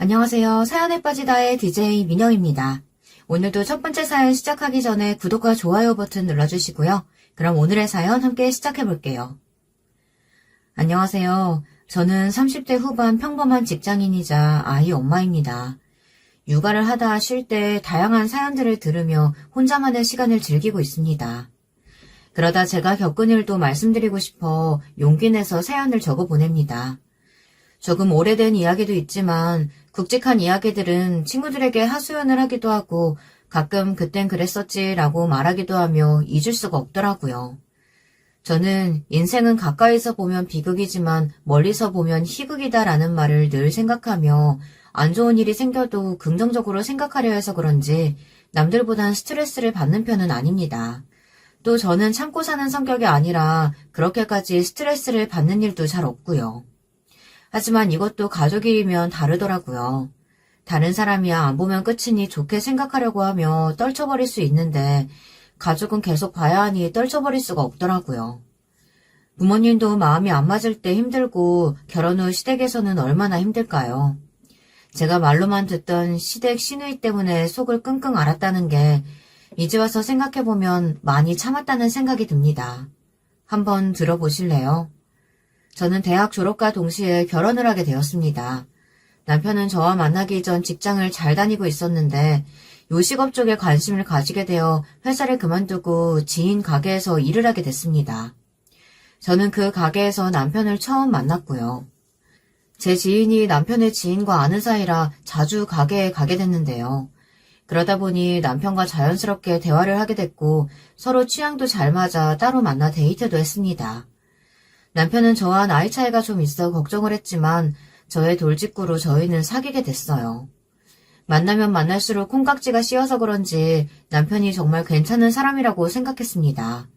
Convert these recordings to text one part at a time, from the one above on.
안녕하세요. 사연에 빠지다의 DJ 민영입니다. 오늘도 첫 번째 사연 시작하기 전에 구독과 좋아요 버튼 눌러주시고요. 그럼 오늘의 사연 함께 시작해볼게요. 안녕하세요. 저는 30대 후반 평범한 직장인이자 아이 엄마입니다. 육아를 하다 쉴 때 다양한 사연들을 들으며 혼자만의 시간을 즐기고 있습니다. 그러다 제가 겪은 일도 말씀드리고 싶어 용기 내서 사연을 적어 보냅니다. 조금 오래된 이야기도 있지만 굵직한 이야기들은 친구들에게 하소연을 하기도 하고 가끔 그땐 그랬었지라고 말하기도 하며 잊을 수가 없더라고요. 저는 인생은 가까이서 보면 비극이지만 멀리서 보면 희극이다라는 말을 늘 생각하며 안 좋은 일이 생겨도 긍정적으로 생각하려 해서 그런지 남들보단 스트레스를 받는 편은 아닙니다. 또 저는 참고 사는 성격이 아니라 그렇게까지 스트레스를 받는 일도 잘 없고요. 하지만 이것도 가족이면 다르더라고요. 다른 사람이야 안 보면 끝이니 좋게 생각하려고 하며 떨쳐버릴 수 있는데 가족은 계속 봐야 하니 떨쳐버릴 수가 없더라고요. 부모님도 마음이 안 맞을 때 힘들고 결혼 후 시댁에서는 얼마나 힘들까요? 제가 말로만 듣던 시댁 시누이 때문에 속을 끙끙 앓았다는 게 이제 와서 생각해보면 많이 참았다는 생각이 듭니다. 한번 들어보실래요? 저는 대학 졸업과 동시에 결혼을 하게 되었습니다. 남편은 저와 만나기 전 직장을 잘 다니고 있었는데 요식업 쪽에 관심을 가지게 되어 회사를 그만두고 지인 가게에서 일을 하게 됐습니다. 저는 그 가게에서 남편을 처음 만났고요. 제 지인이 남편의 지인과 아는 사이라 자주 가게에 가게 됐는데요. 그러다 보니 남편과 자연스럽게 대화를 하게 됐고 서로 취향도 잘 맞아 따로 만나 데이트도 했습니다. 남편은 저와 나이 차이가 좀 있어 걱정을 했지만 저의 돌직구로 저희는 사귀게 됐어요. 만나면 만날수록 콩깍지가 씌어서 그런지 남편이 정말 괜찮은 사람이라고 생각했습니다.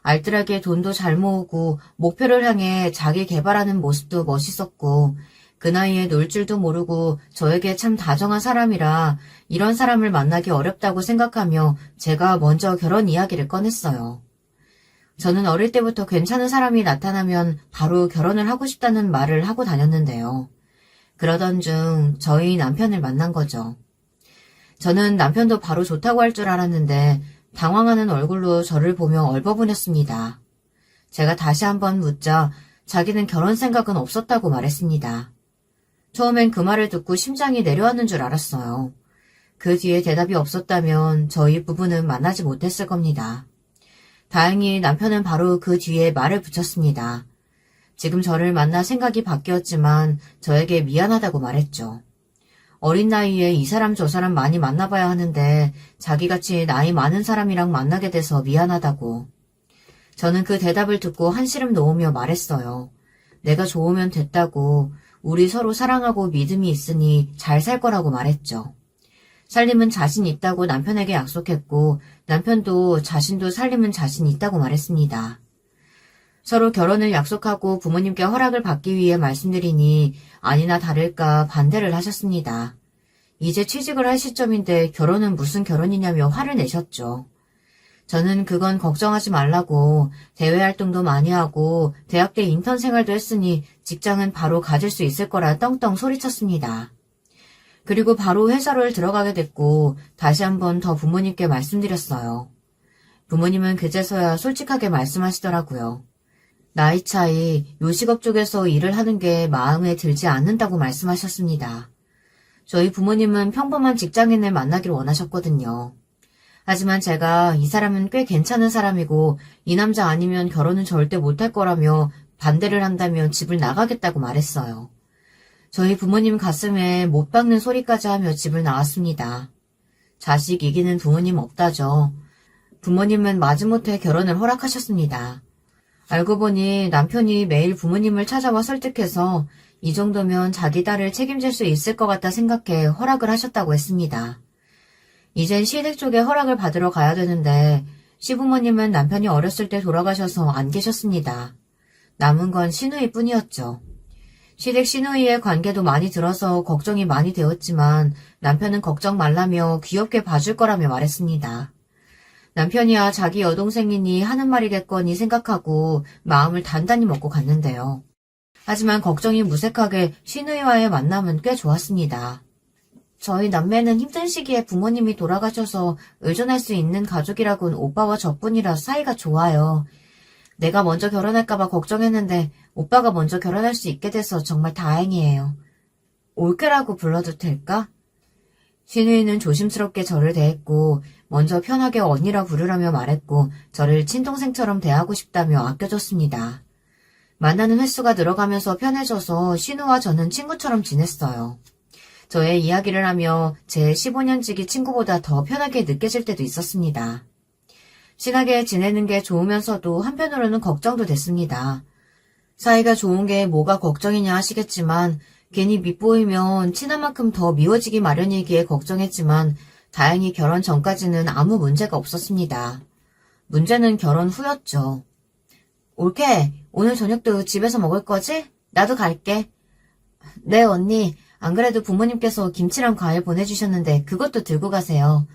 알뜰하게 돈도 잘 모으고 목표를 향해 자기 개발하는 모습도 멋있었고 그 나이에 놀 줄도 모르고 저에게 참 다정한 사람이라 이런 사람을 만나기 어렵다고 생각하며 제가 먼저 결혼 이야기를 꺼냈어요. 저는 어릴 때부터 괜찮은 사람이 나타나면 바로 결혼을 하고 싶다는 말을 하고 다녔는데요. 그러던 중 저희 남편을 만난 거죠. 저는 남편도 바로 좋다고 할 줄 알았는데 당황하는 얼굴로 저를 보며 얼버무렸습니다. 제가 다시 한번 묻자 자기는 결혼 생각은 없었다고 말했습니다. 처음엔 그 말을 듣고 심장이 내려앉는 줄 알았어요. 그 뒤에 대답이 없었다면 저희 부부는 만나지 못했을 겁니다. 다행히 남편은 바로 그 뒤에 말을 붙였습니다. 지금 저를 만나 생각이 바뀌었지만 저에게 미안하다고 말했죠. 어린 나이에 이 사람 저 사람 많이 만나봐야 하는데 자기같이 나이 많은 사람이랑 만나게 돼서 미안하다고. 저는 그 대답을 듣고 한시름 놓으며 말했어요. 내가 좋으면 됐다고, 우리 서로 사랑하고 믿음이 있으니 잘 살 거라고 말했죠. 살림은 자신 있다고 남편에게 약속했고 남편도 자신도 살림은 자신 있다고 말했습니다. 서로 결혼을 약속하고 부모님께 허락을 받기 위해 말씀드리니 아니나 다를까 반대를 하셨습니다. 이제 취직을 할 시점인데 결혼은 무슨 결혼이냐며 화를 내셨죠. 저는 그건 걱정하지 말라고 대외 활동도 많이 하고 대학 때 인턴 생활도 했으니 직장은 바로 가질 수 있을 거라 떵떵 소리쳤습니다. 그리고 바로 회사를 들어가게 됐고 다시 한번 더 부모님께 말씀드렸어요. 부모님은 그제서야 솔직하게 말씀하시더라고요. 나이 차이, 요식업 쪽에서 일을 하는 게 마음에 들지 않는다고 말씀하셨습니다. 저희 부모님은 평범한 직장인을 만나길 원하셨거든요. 하지만 제가 이 사람은 꽤 괜찮은 사람이고 이 남자 아니면 결혼은 절대 못할 거라며 반대를 한다면 집을 나가겠다고 말했어요. 저희 부모님 가슴에 못 박는 소리까지 하며 집을 나왔습니다. 자식 이기는 부모님 없다죠. 부모님은 마지못해 결혼을 허락하셨습니다. 알고 보니 남편이 매일 부모님을 찾아와 설득해서 이 정도면 자기 딸을 책임질 수 있을 것 같다 생각해 허락을 하셨다고 했습니다. 이젠 시댁 쪽에 허락을 받으러 가야 되는데 시부모님은 남편이 어렸을 때 돌아가셔서 안 계셨습니다. 남은 건 시누이 뿐이었죠. 시댁 시누이의 관계도 많이 들어서 걱정이 많이 되었지만 남편은 걱정 말라며 귀엽게 봐줄 거라며 말했습니다. 남편이야 자기 여동생이니 하는 말이겠거니 생각하고 마음을 단단히 먹고 갔는데요. 하지만 걱정이 무색하게 신우이와의 만남은 꽤 좋았습니다. 저희 남매는 힘든 시기에 부모님이 돌아가셔서 의존할 수 있는 가족이라곤 오빠와 저뿐이라 사이가 좋아요. 내가 먼저 결혼할까봐 걱정했는데 오빠가 먼저 결혼할 수 있게 돼서 정말 다행이에요. 올케라고 불러도 될까? 신우이는 조심스럽게 저를 대했고 먼저 편하게 언니라 부르라며 말했고 저를 친동생처럼 대하고 싶다며 아껴줬습니다. 만나는 횟수가 늘어가면서 편해져서 신우와 저는 친구처럼 지냈어요. 저의 이야기를 하며 제 15년지기 친구보다 더 편하게 느껴질 때도 있었습니다. 친하게 지내는 게 좋으면서도 한편으로는 걱정도 됐습니다. 사이가 좋은 게 뭐가 걱정이냐 하시겠지만 괜히 밉보이면 친한 만큼 더 미워지기 마련이기에 걱정했지만 다행히 결혼 전까지는 아무 문제가 없었습니다. 문제는 결혼 후였죠. 올케, 오늘 저녁도 집에서 먹을 거지? 나도 갈게. 네, 언니. 안 그래도 부모님께서 김치랑 과일 보내주셨는데 그것도 들고 가세요.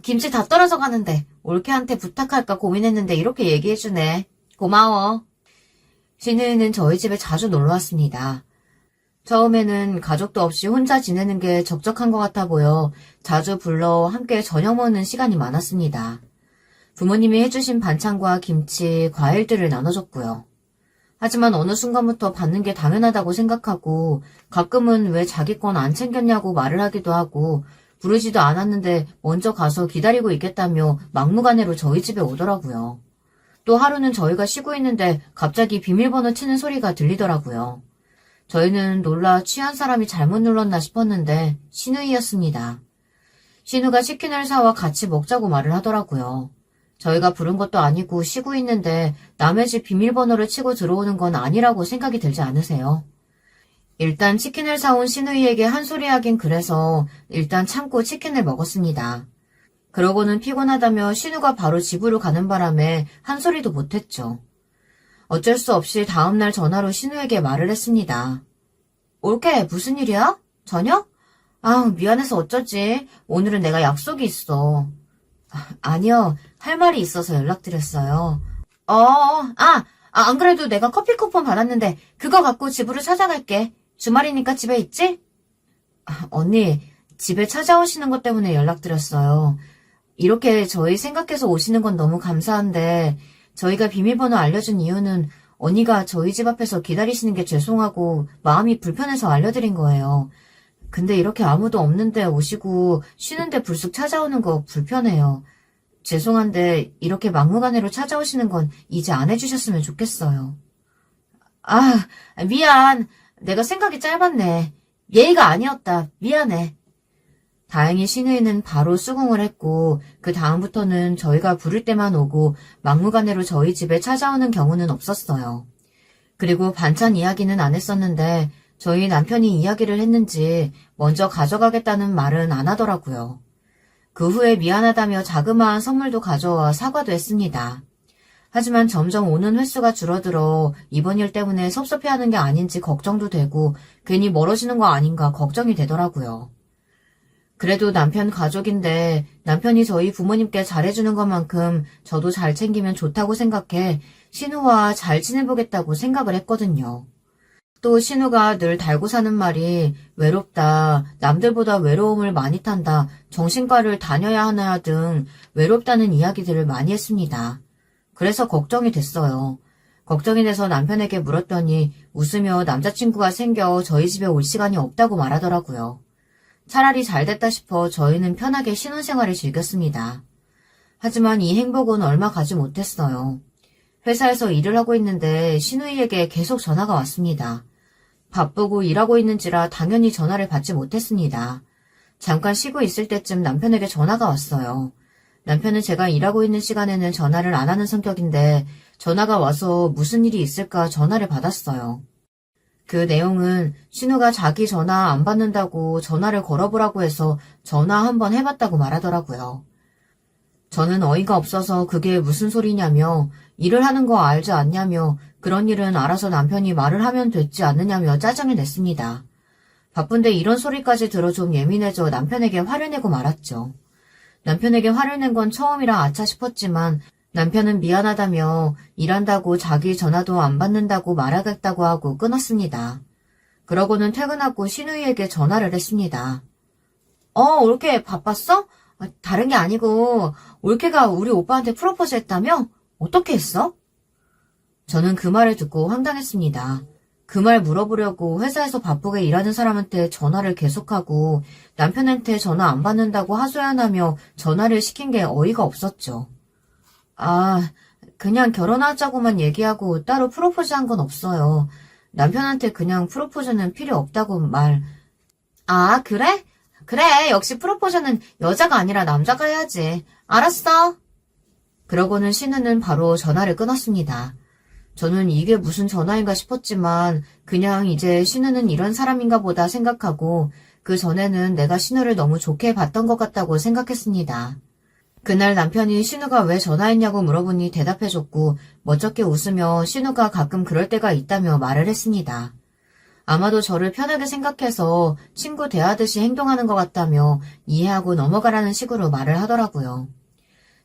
김치 다 떨어져 가는데 올케한테 부탁할까 고민했는데 이렇게 얘기해주네. 고마워. 신우이는 저희 집에 자주 놀러왔습니다. 처음에는 가족도 없이 혼자 지내는 게 적적한 것 같아 보여 자주 불러 함께 저녁 먹는 시간이 많았습니다. 부모님이 해주신 반찬과 김치, 과일들을 나눠줬고요. 하지만 어느 순간부터 받는 게 당연하다고 생각하고 가끔은 왜 자기 건 안 챙겼냐고 말을 하기도 하고 부르지도 않았는데 먼저 가서 기다리고 있겠다며 막무가내로 저희 집에 오더라고요. 또 하루는 저희가 쉬고 있는데 갑자기 비밀번호 치는 소리가 들리더라고요. 저희는 놀라 취한 사람이 잘못 눌렀나 싶었는데 신우이였습니다. 신우가 치킨을 사와 같이 먹자고 말을 하더라고요. 저희가 부른 것도 아니고 쉬고 있는데 남의 집 비밀번호를 치고 들어오는 건 아니라고 생각이 들지 않으세요? 일단 치킨을 사온 신우이에게 한 소리 하긴 그래서 일단 참고 치킨을 먹었습니다. 그러고는 피곤하다며 신우가 바로 집으로 가는 바람에 한 소리도 못했죠. 어쩔 수 없이 다음날 전화로 신우에게 말을 했습니다. 올케, 무슨 일이야? 저녁? 아우, 미안해서 어쩌지. 오늘은 내가 약속이 있어. 아니요, 할 말이 있어서 연락드렸어요. 안 그래도 내가 커피 쿠폰 받았는데 그거 갖고 집으로 찾아갈게. 주말이니까 집에 있지? 언니, 집에 찾아오시는 것 때문에 연락드렸어요. 이렇게 저희 생각해서 오시는 건 너무 감사한데 저희가 비밀번호 알려준 이유는 언니가 저희 집 앞에서 기다리시는 게 죄송하고 마음이 불편해서 알려드린 거예요. 근데 이렇게 아무도 없는데 오시고 쉬는데 불쑥 찾아오는 거 불편해요. 죄송한데 이렇게 막무가내로 찾아오시는 건 이제 안 해주셨으면 좋겠어요. 미안. 내가 생각이 짧았네. 예의가 아니었다. 미안해. 다행히 신우이는 바로 수긍을 했고 그 다음부터는 저희가 부를 때만 오고 막무가내로 저희 집에 찾아오는 경우는 없었어요. 그리고 반찬 이야기는 안 했었는데 저희 남편이 이야기를 했는지 먼저 가져가겠다는 말은 안 하더라고요. 그 후에 미안하다며 자그마한 선물도 가져와 사과도 했습니다. 하지만 점점 오는 횟수가 줄어들어 이번 일 때문에 섭섭해하는 게 아닌지 걱정도 되고 괜히 멀어지는 거 아닌가 걱정이 되더라고요. 그래도 남편 가족인데 남편이 저희 부모님께 잘해주는 것만큼 저도 잘 챙기면 좋다고 생각해 신우와 잘 지내보겠다고 생각을 했거든요. 또 신우가 늘 달고 사는 말이 외롭다, 남들보다 외로움을 많이 탄다, 정신과를 다녀야 하나 등 외롭다는 이야기들을 많이 했습니다. 그래서 걱정이 됐어요. 걱정이 돼서 남편에게 물었더니 웃으며 남자친구가 생겨 저희 집에 올 시간이 없다고 말하더라고요. 차라리 잘됐다 싶어 저희는 편하게 신혼생활을 즐겼습니다. 하지만 이 행복은 얼마 가지 못했어요. 회사에서 일을 하고 있는데 신우이에게 계속 전화가 왔습니다. 바쁘고 일하고 있는지라 당연히 전화를 받지 못했습니다. 잠깐 쉬고 있을 때쯤 남편에게 전화가 왔어요. 남편은 제가 일하고 있는 시간에는 전화를 안 하는 성격인데 전화가 와서 무슨 일이 있을까 전화를 받았어요. 그 내용은 신우가 자기 전화 안 받는다고 전화를 걸어보라고 해서 전화 한번 해봤다고 말하더라고요. 저는 어이가 없어서 그게 무슨 소리냐며 일을 하는 거 알지 않냐며 그런 일은 알아서 남편이 말을 하면 됐지 않느냐며 짜증을 냈습니다. 바쁜데 이런 소리까지 들어 좀 예민해져 남편에게 화를 내고 말았죠. 남편에게 화를 낸 건 처음이라 아차 싶었지만 남편은 미안하다며 일한다고 자기 전화도 안 받는다고 말하겠다고 하고 끊었습니다. 그러고는 퇴근하고 신우이에게 전화를 했습니다. 올케 바빴어? 다른 게 아니고 올케가 우리 오빠한테 프로포즈 했다며? 어떻게 했어? 저는 그 말을 듣고 황당했습니다. 그 말 물어보려고 회사에서 바쁘게 일하는 사람한테 전화를 계속하고 남편한테 전화 안 받는다고 하소연하며 전화를 시킨 게 어이가 없었죠. 그냥 결혼하자고만 얘기하고 따로 프로포즈 한 건 없어요. 남편한테 그냥 프로포즈는 필요 없다고 말. 그래? 그래, 역시 프로포즈는 여자가 아니라 남자가 해야지. 알았어. 그러고는 신우는 바로 전화를 끊었습니다. 저는 이게 무슨 전화인가 싶었지만 그냥 이제 신우는 이런 사람인가 보다 생각하고 그 전에는 내가 신우를 너무 좋게 봤던 것 같다고 생각했습니다. 그날 남편이 신우가 왜 전화했냐고 물어보니 대답해줬고 멋쩍게 웃으며 신우가 가끔 그럴 때가 있다며 말을 했습니다. 아마도 저를 편하게 생각해서 친구 대하듯이 행동하는 것 같다며 이해하고 넘어가라는 식으로 말을 하더라고요.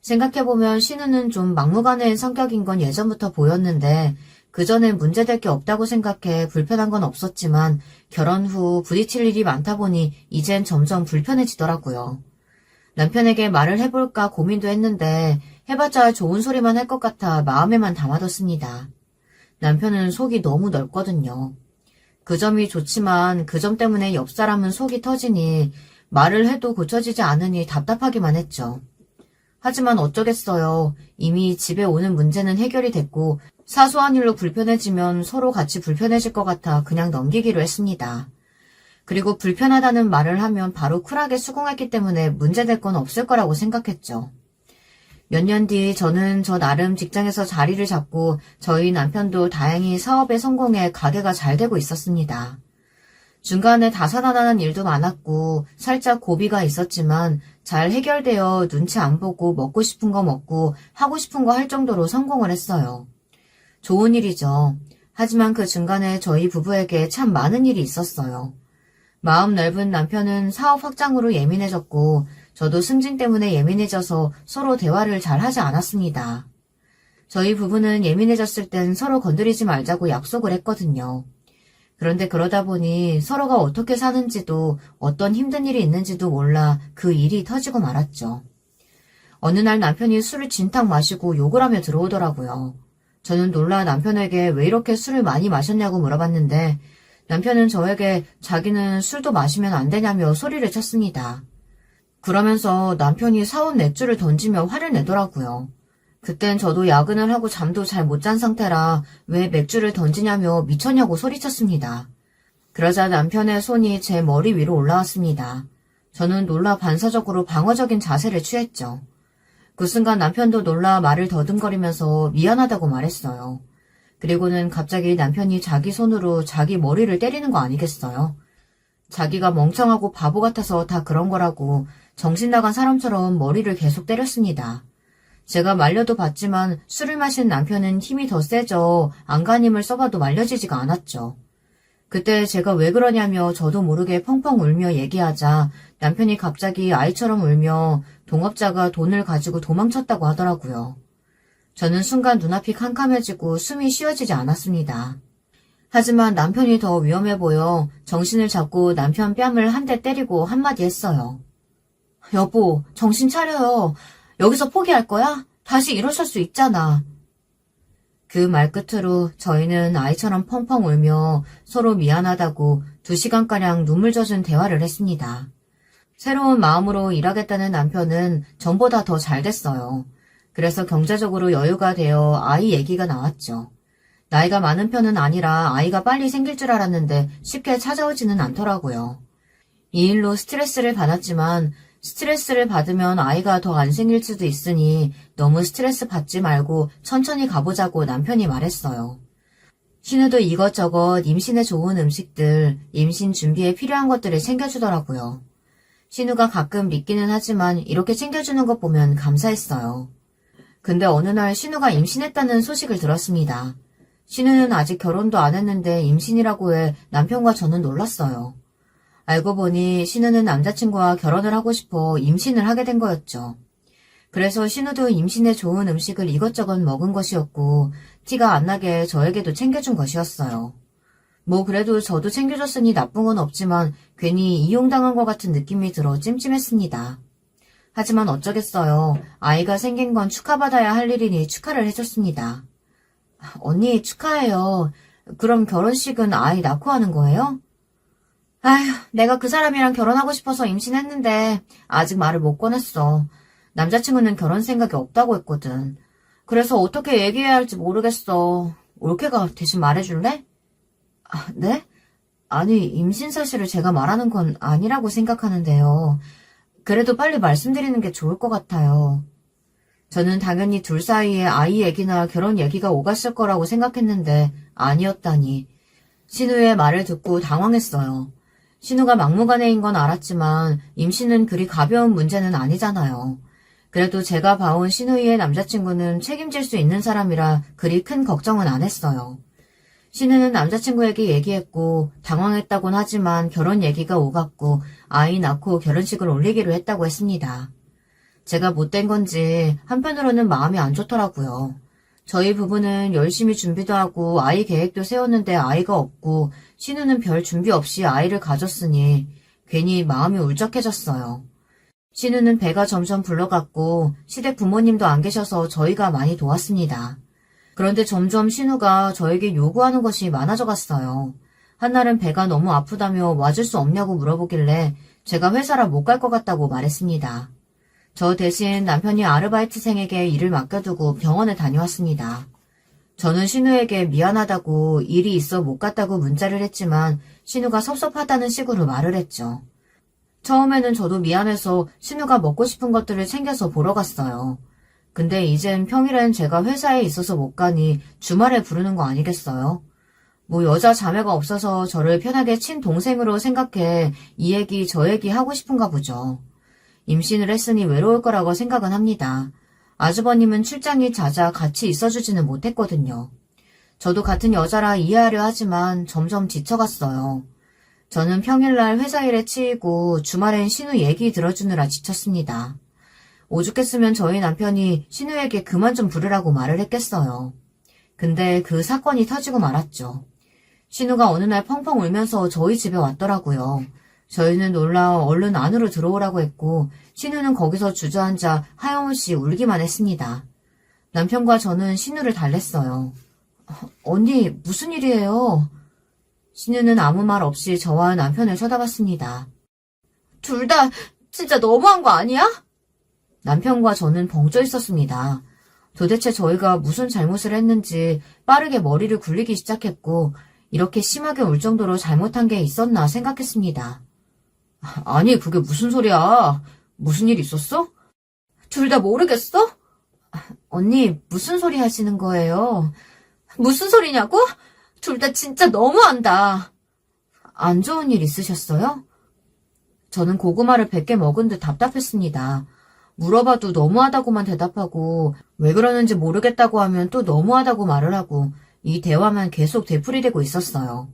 생각해보면 신우는 좀 막무가내인 성격인 건 예전부터 보였는데 그전엔 문제될 게 없다고 생각해 불편한 건 없었지만 결혼 후 부딪힐 일이 많다 보니 이젠 점점 불편해지더라고요. 남편에게 말을 해볼까 고민도 했는데 해봤자 좋은 소리만 할 것 같아 마음에만 담아뒀습니다. 남편은 속이 너무 넓거든요. 그 점이 좋지만 그 점 때문에 옆 사람은 속이 터지니 말을 해도 고쳐지지 않으니 답답하기만 했죠. 하지만 어쩌겠어요. 이미 집에 오는 문제는 해결이 됐고 사소한 일로 불편해지면 서로 같이 불편해질 것 같아 그냥 넘기기로 했습니다. 그리고 불편하다는 말을 하면 바로 쿨하게 수긍했기 때문에 문제될 건 없을 거라고 생각했죠. 몇 년 뒤 저는 저 나름 직장에서 자리를 잡고 저희 남편도 다행히 사업에 성공해 가게가 잘 되고 있었습니다. 중간에 다사다난한 일도 많았고 살짝 고비가 있었지만 잘 해결되어 눈치 안 보고 먹고 싶은 거 먹고 하고 싶은 거 할 정도로 성공을 했어요. 좋은 일이죠. 하지만 그 중간에 저희 부부에게 참 많은 일이 있었어요. 마음 넓은 남편은 사업 확장으로 예민해졌고 저도 승진 때문에 예민해져서 서로 대화를 잘 하지 않았습니다. 저희 부부는 예민해졌을 땐 서로 건드리지 말자고 약속을 했거든요. 그런데 그러다 보니 서로가 어떻게 사는지도 어떤 힘든 일이 있는지도 몰라 그 일이 터지고 말았죠. 어느 날 남편이 술을 진탕 마시고 욕을 하며 들어오더라고요. 저는 놀라 남편에게 왜 이렇게 술을 많이 마셨냐고 물어봤는데 남편은 저에게 자기는 술도 마시면 안 되냐며 소리를 쳤습니다. 그러면서 남편이 사온 맥주를 던지며 화를 내더라고요. 그땐 저도 야근을 하고 잠도 잘 못 잔 상태라 왜 맥주를 던지냐며 미쳤냐고 소리쳤습니다. 그러자 남편의 손이 제 머리 위로 올라왔습니다. 저는 놀라 반사적으로 방어적인 자세를 취했죠. 그 순간 남편도 놀라 말을 더듬거리면서 미안하다고 말했어요. 그리고는 갑자기 남편이 자기 손으로 자기 머리를 때리는 거 아니겠어요? 자기가 멍청하고 바보 같아서 다 그런 거라고 정신 나간 사람처럼 머리를 계속 때렸습니다. 제가 말려도 봤지만 술을 마신 남편은 힘이 더 세져 안간힘을 써봐도 말려지지가 않았죠. 그때 제가 왜 그러냐며 저도 모르게 펑펑 울며 얘기하자 남편이 갑자기 아이처럼 울며 동업자가 돈을 가지고 도망쳤다고 하더라고요. 저는 순간 눈앞이 캄캄해지고 숨이 쉬어지지 않았습니다. 하지만 남편이 더 위험해 보여 정신을 잡고 남편 뺨을 한 대 때리고 한마디 했어요. 여보, 정신 차려요. 여기서 포기할 거야? 다시 일어설 수 있잖아. 그 말 끝으로 저희는 아이처럼 펑펑 울며 서로 미안하다고 2시간가량 눈물 젖은 대화를 했습니다. 새로운 마음으로 일하겠다는 남편은 전보다 더 잘 됐어요. 그래서 경제적으로 여유가 되어 아이 얘기가 나왔죠. 나이가 많은 편은 아니라 아이가 빨리 생길 줄 알았는데 쉽게 찾아오지는 않더라고요. 이 일로 스트레스를 받았지만 스트레스를 받으면 아이가 더 안 생길 수도 있으니 너무 스트레스 받지 말고 천천히 가보자고 남편이 말했어요. 신우도 이것저것 임신에 좋은 음식들, 임신 준비에 필요한 것들을 챙겨주더라고요. 신우가 가끔 믿기는 하지만 이렇게 챙겨주는 것 보면 감사했어요. 근데 어느 날 신우가 임신했다는 소식을 들었습니다. 신우는 아직 결혼도 안 했는데 임신이라고 해 남편과 저는 놀랐어요. 알고 보니 신우는 남자친구와 결혼을 하고 싶어 임신을 하게 된 거였죠. 그래서 신우도 임신에 좋은 음식을 이것저것 먹은 것이었고 티가 안 나게 저에게도 챙겨준 것이었어요. 뭐 그래도 저도 챙겨줬으니 나쁜 건 없지만 괜히 이용당한 것 같은 느낌이 들어 찜찜했습니다. 하지만 어쩌겠어요. 아이가 생긴 건 축하받아야 할 일이니 축하를 해줬습니다. 언니 축하해요. 그럼 결혼식은 아이 낳고 하는 거예요? 아휴, 내가 그 사람이랑 결혼하고 싶어서 임신했는데 아직 말을 못 꺼냈어. 남자친구는 결혼 생각이 없다고 했거든. 그래서 어떻게 얘기해야 할지 모르겠어. 올케가 대신 말해줄래? 아, 네? 아니, 임신 사실을 제가 말하는 건 아니라고 생각하는데요. 그래도 빨리 말씀드리는 게 좋을 것 같아요. 저는 당연히 둘 사이에 아이 얘기나 결혼 얘기가 오갔을 거라고 생각했는데 아니었다니. 신우의 말을 듣고 당황했어요. 신우가 막무가내인 건 알았지만 임신은 그리 가벼운 문제는 아니잖아요. 그래도 제가 봐온 신우이의 남자친구는 책임질 수 있는 사람이라 그리 큰 걱정은 안 했어요. 신우는 남자친구에게 얘기했고 당황했다곤 하지만 결혼 얘기가 오갔고 아이 낳고 결혼식을 올리기로 했다고 했습니다. 제가 못된 건지 한편으로는 마음이 안 좋더라고요. 저희 부부는 열심히 준비도 하고 아이 계획도 세웠는데 아이가 없고 신우는 별 준비 없이 아이를 가졌으니 괜히 마음이 울적해졌어요. 신우는 배가 점점 불러갔고 시댁 부모님도 안 계셔서 저희가 많이 도왔습니다. 그런데 점점 신우가 저에게 요구하는 것이 많아져 갔어요. 한날은 배가 너무 아프다며 와줄 수 없냐고 물어보길래 제가 회사라 못 갈 것 같다고 말했습니다. 저 대신 남편이 아르바이트생에게 일을 맡겨두고 병원에 다녀왔습니다. 저는 신우에게 미안하다고 일이 있어 못 갔다고 문자를 했지만 신우가 섭섭하다는 식으로 말을 했죠. 처음에는 저도 미안해서 신우가 먹고 싶은 것들을 챙겨서 보러 갔어요. 근데 이젠 평일엔 제가 회사에 있어서 못 가니 주말에 부르는 거 아니겠어요? 뭐 여자 자매가 없어서 저를 편하게 친동생으로 생각해 이 얘기 저 얘기 하고 싶은가 보죠. 임신을 했으니 외로울 거라고 생각은 합니다. 아주버님은 출장이 잦아 같이 있어주지는 못했거든요. 저도 같은 여자라 이해하려 하지만 점점 지쳐갔어요. 저는 평일날 회사 일에 치이고 주말엔 신우 얘기 들어주느라 지쳤습니다. 오죽했으면 저희 남편이 신우에게 그만 좀 부르라고 말을 했겠어요. 근데 그 사건이 터지고 말았죠. 신우가 어느 날 펑펑 울면서 저희 집에 왔더라고요. 저희는 놀라 얼른 안으로 들어오라고 했고 신우는 거기서 주저앉아 하염없이 울기만 했습니다. 남편과 저는 신우를 달랬어요. 언니 무슨 일이에요? 신우는 아무 말 없이 저와 남편을 쳐다봤습니다. 둘 다 진짜 너무한 거 아니야? 남편과 저는 벙쪄 있었습니다. 도대체 저희가 무슨 잘못을 했는지 빠르게 머리를 굴리기 시작했고 이렇게 심하게 울 정도로 잘못한 게 있었나 생각했습니다. 아니 그게 무슨 소리야? 무슨 일 있었어? 둘 다 모르겠어? 언니 무슨 소리 하시는 거예요? 무슨 소리냐고? 둘 다 진짜 너무한다. 안 좋은 일 있으셨어요? 저는 고구마를 100개 먹은 듯 답답했습니다. 물어봐도 너무하다고만 대답하고 왜 그러는지 모르겠다고 하면 또 너무하다고 말을 하고 이 대화만 계속 되풀이되고 있었어요.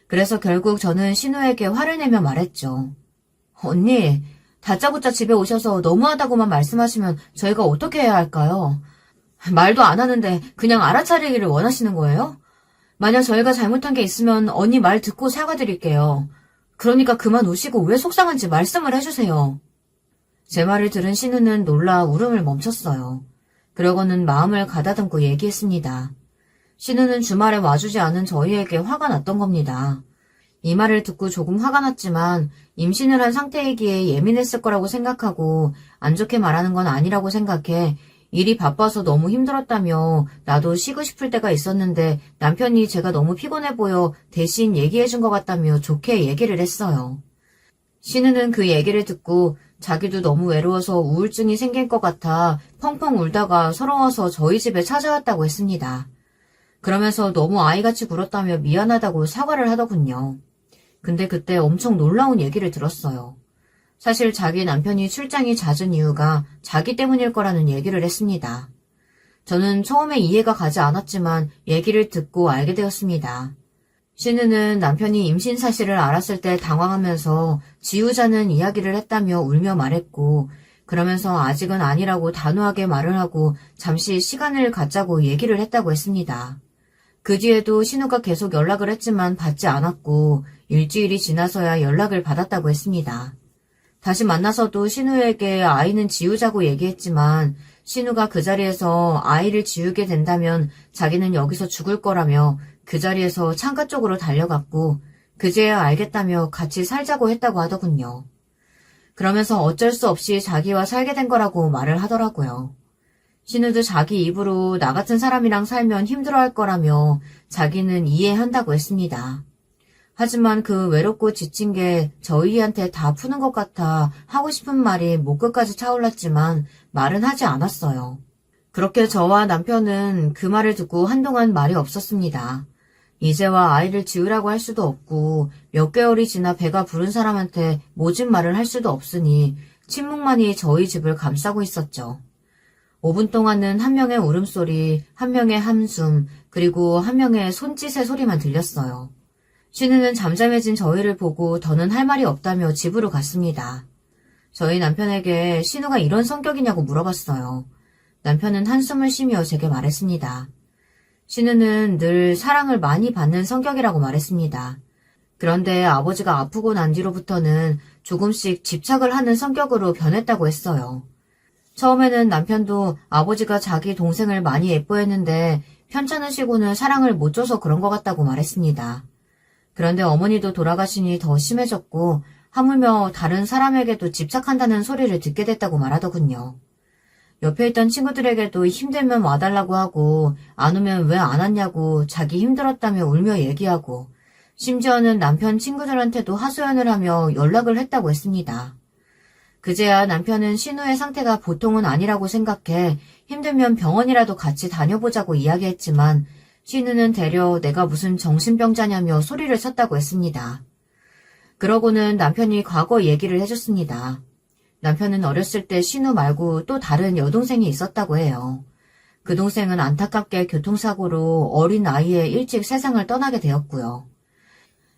그래서 결국 저는 신우에게 화를 내며 말했죠. 언니, 다짜고짜 집에 오셔서 너무하다고만 말씀하시면 저희가 어떻게 해야 할까요? 말도 안 하는데 그냥 알아차리기를 원하시는 거예요? 만약 저희가 잘못한 게 있으면 언니 말 듣고 사과드릴게요. 그러니까 그만 우시고 왜 속상한지 말씀을 해주세요. 제 말을 들은 신우는 놀라 울음을 멈췄어요. 그러고는 마음을 가다듬고 얘기했습니다. 신우는 주말에 와주지 않은 저희에게 화가 났던 겁니다. 이 말을 듣고 조금 화가 났지만 임신을 한 상태이기에 예민했을 거라고 생각하고 안 좋게 말하는 건 아니라고 생각해 일이 바빠서 너무 힘들었다며 나도 쉬고 싶을 때가 있었는데 남편이 제가 너무 피곤해 보여 대신 얘기해준 것 같다며 좋게 얘기를 했어요. 신우는 그 얘기를 듣고 자기도 너무 외로워서 우울증이 생길 것 같아 펑펑 울다가 서러워서 저희 집에 찾아왔다고 했습니다. 그러면서 너무 아이같이 굴었다며 미안하다고 사과를 하더군요. 근데 그때 엄청 놀라운 얘기를 들었어요. 사실 자기 남편이 출장이 잦은 이유가 자기 때문일 거라는 얘기를 했습니다. 저는 처음에 이해가 가지 않았지만 얘기를 듣고 알게 되었습니다. 신우는 남편이 임신 사실을 알았을 때 당황하면서 지우자는 이야기를 했다며 울며 말했고 그러면서 아직은 아니라고 단호하게 말을 하고 잠시 시간을 갖자고 얘기를 했다고 했습니다. 그 뒤에도 신우가 계속 연락을 했지만 받지 않았고 일주일이 지나서야 연락을 받았다고 했습니다. 다시 만나서도 신우에게 아이는 지우자고 얘기했지만 신우가 그 자리에서 아이를 지우게 된다면 자기는 여기서 죽을 거라며 그 자리에서 창가 쪽으로 달려갔고 그제야 알겠다며 같이 살자고 했다고 하더군요. 그러면서 어쩔 수 없이 자기와 살게 된 거라고 말을 하더라고요. 신우도 자기 입으로 나 같은 사람이랑 살면 힘들어할 거라며 자기는 이해한다고 했습니다. 하지만 그 외롭고 지친 게 저희한테 다 푸는 것 같아 하고 싶은 말이 목 끝까지 차올랐지만 말은 하지 않았어요. 그렇게 저와 남편은 그 말을 듣고 한동안 말이 없었습니다. 이제와 아이를 지으라고 할 수도 없고 몇 개월이 지나 배가 부른 사람한테 모진 말을 할 수도 없으니 침묵만이 저희 집을 감싸고 있었죠. 5분 동안은 한 명의 울음소리, 한 명의 한숨, 그리고 한 명의 손짓의 소리만 들렸어요. 신우는 잠잠해진 저희를 보고 더는 할 말이 없다며 집으로 갔습니다. 저희 남편에게 신우가 이런 성격이냐고 물어봤어요. 남편은 한숨을 쉬며 제게 말했습니다. 신우는 늘 사랑을 많이 받는 성격이라고 말했습니다. 그런데 아버지가 아프고 난 뒤로부터는 조금씩 집착을 하는 성격으로 변했다고 했어요. 처음에는 남편도 아버지가 자기 동생을 많이 예뻐했는데 편찮으시고는 사랑을 못 줘서 그런 것 같다고 말했습니다. 그런데 어머니도 돌아가시니 더 심해졌고 하물며 다른 사람에게도 집착한다는 소리를 듣게 됐다고 말하더군요. 옆에 있던 친구들에게도 힘들면 와달라고 하고 안 오면 왜 안 왔냐고 자기 힘들었다며 울며 얘기하고 심지어는 남편 친구들한테도 하소연을 하며 연락을 했다고 했습니다. 그제야 남편은 신우의 상태가 보통은 아니라고 생각해 힘들면 병원이라도 같이 다녀보자고 이야기했지만 신우는 되려 내가 무슨 정신병자냐며 소리를 쳤다고 했습니다. 그러고는 남편이 과거 얘기를 해줬습니다. 남편은 어렸을 때 신우 말고 또 다른 여동생이 있었다고 해요. 그 동생은 안타깝게 교통사고로 어린 나이에 일찍 세상을 떠나게 되었고요.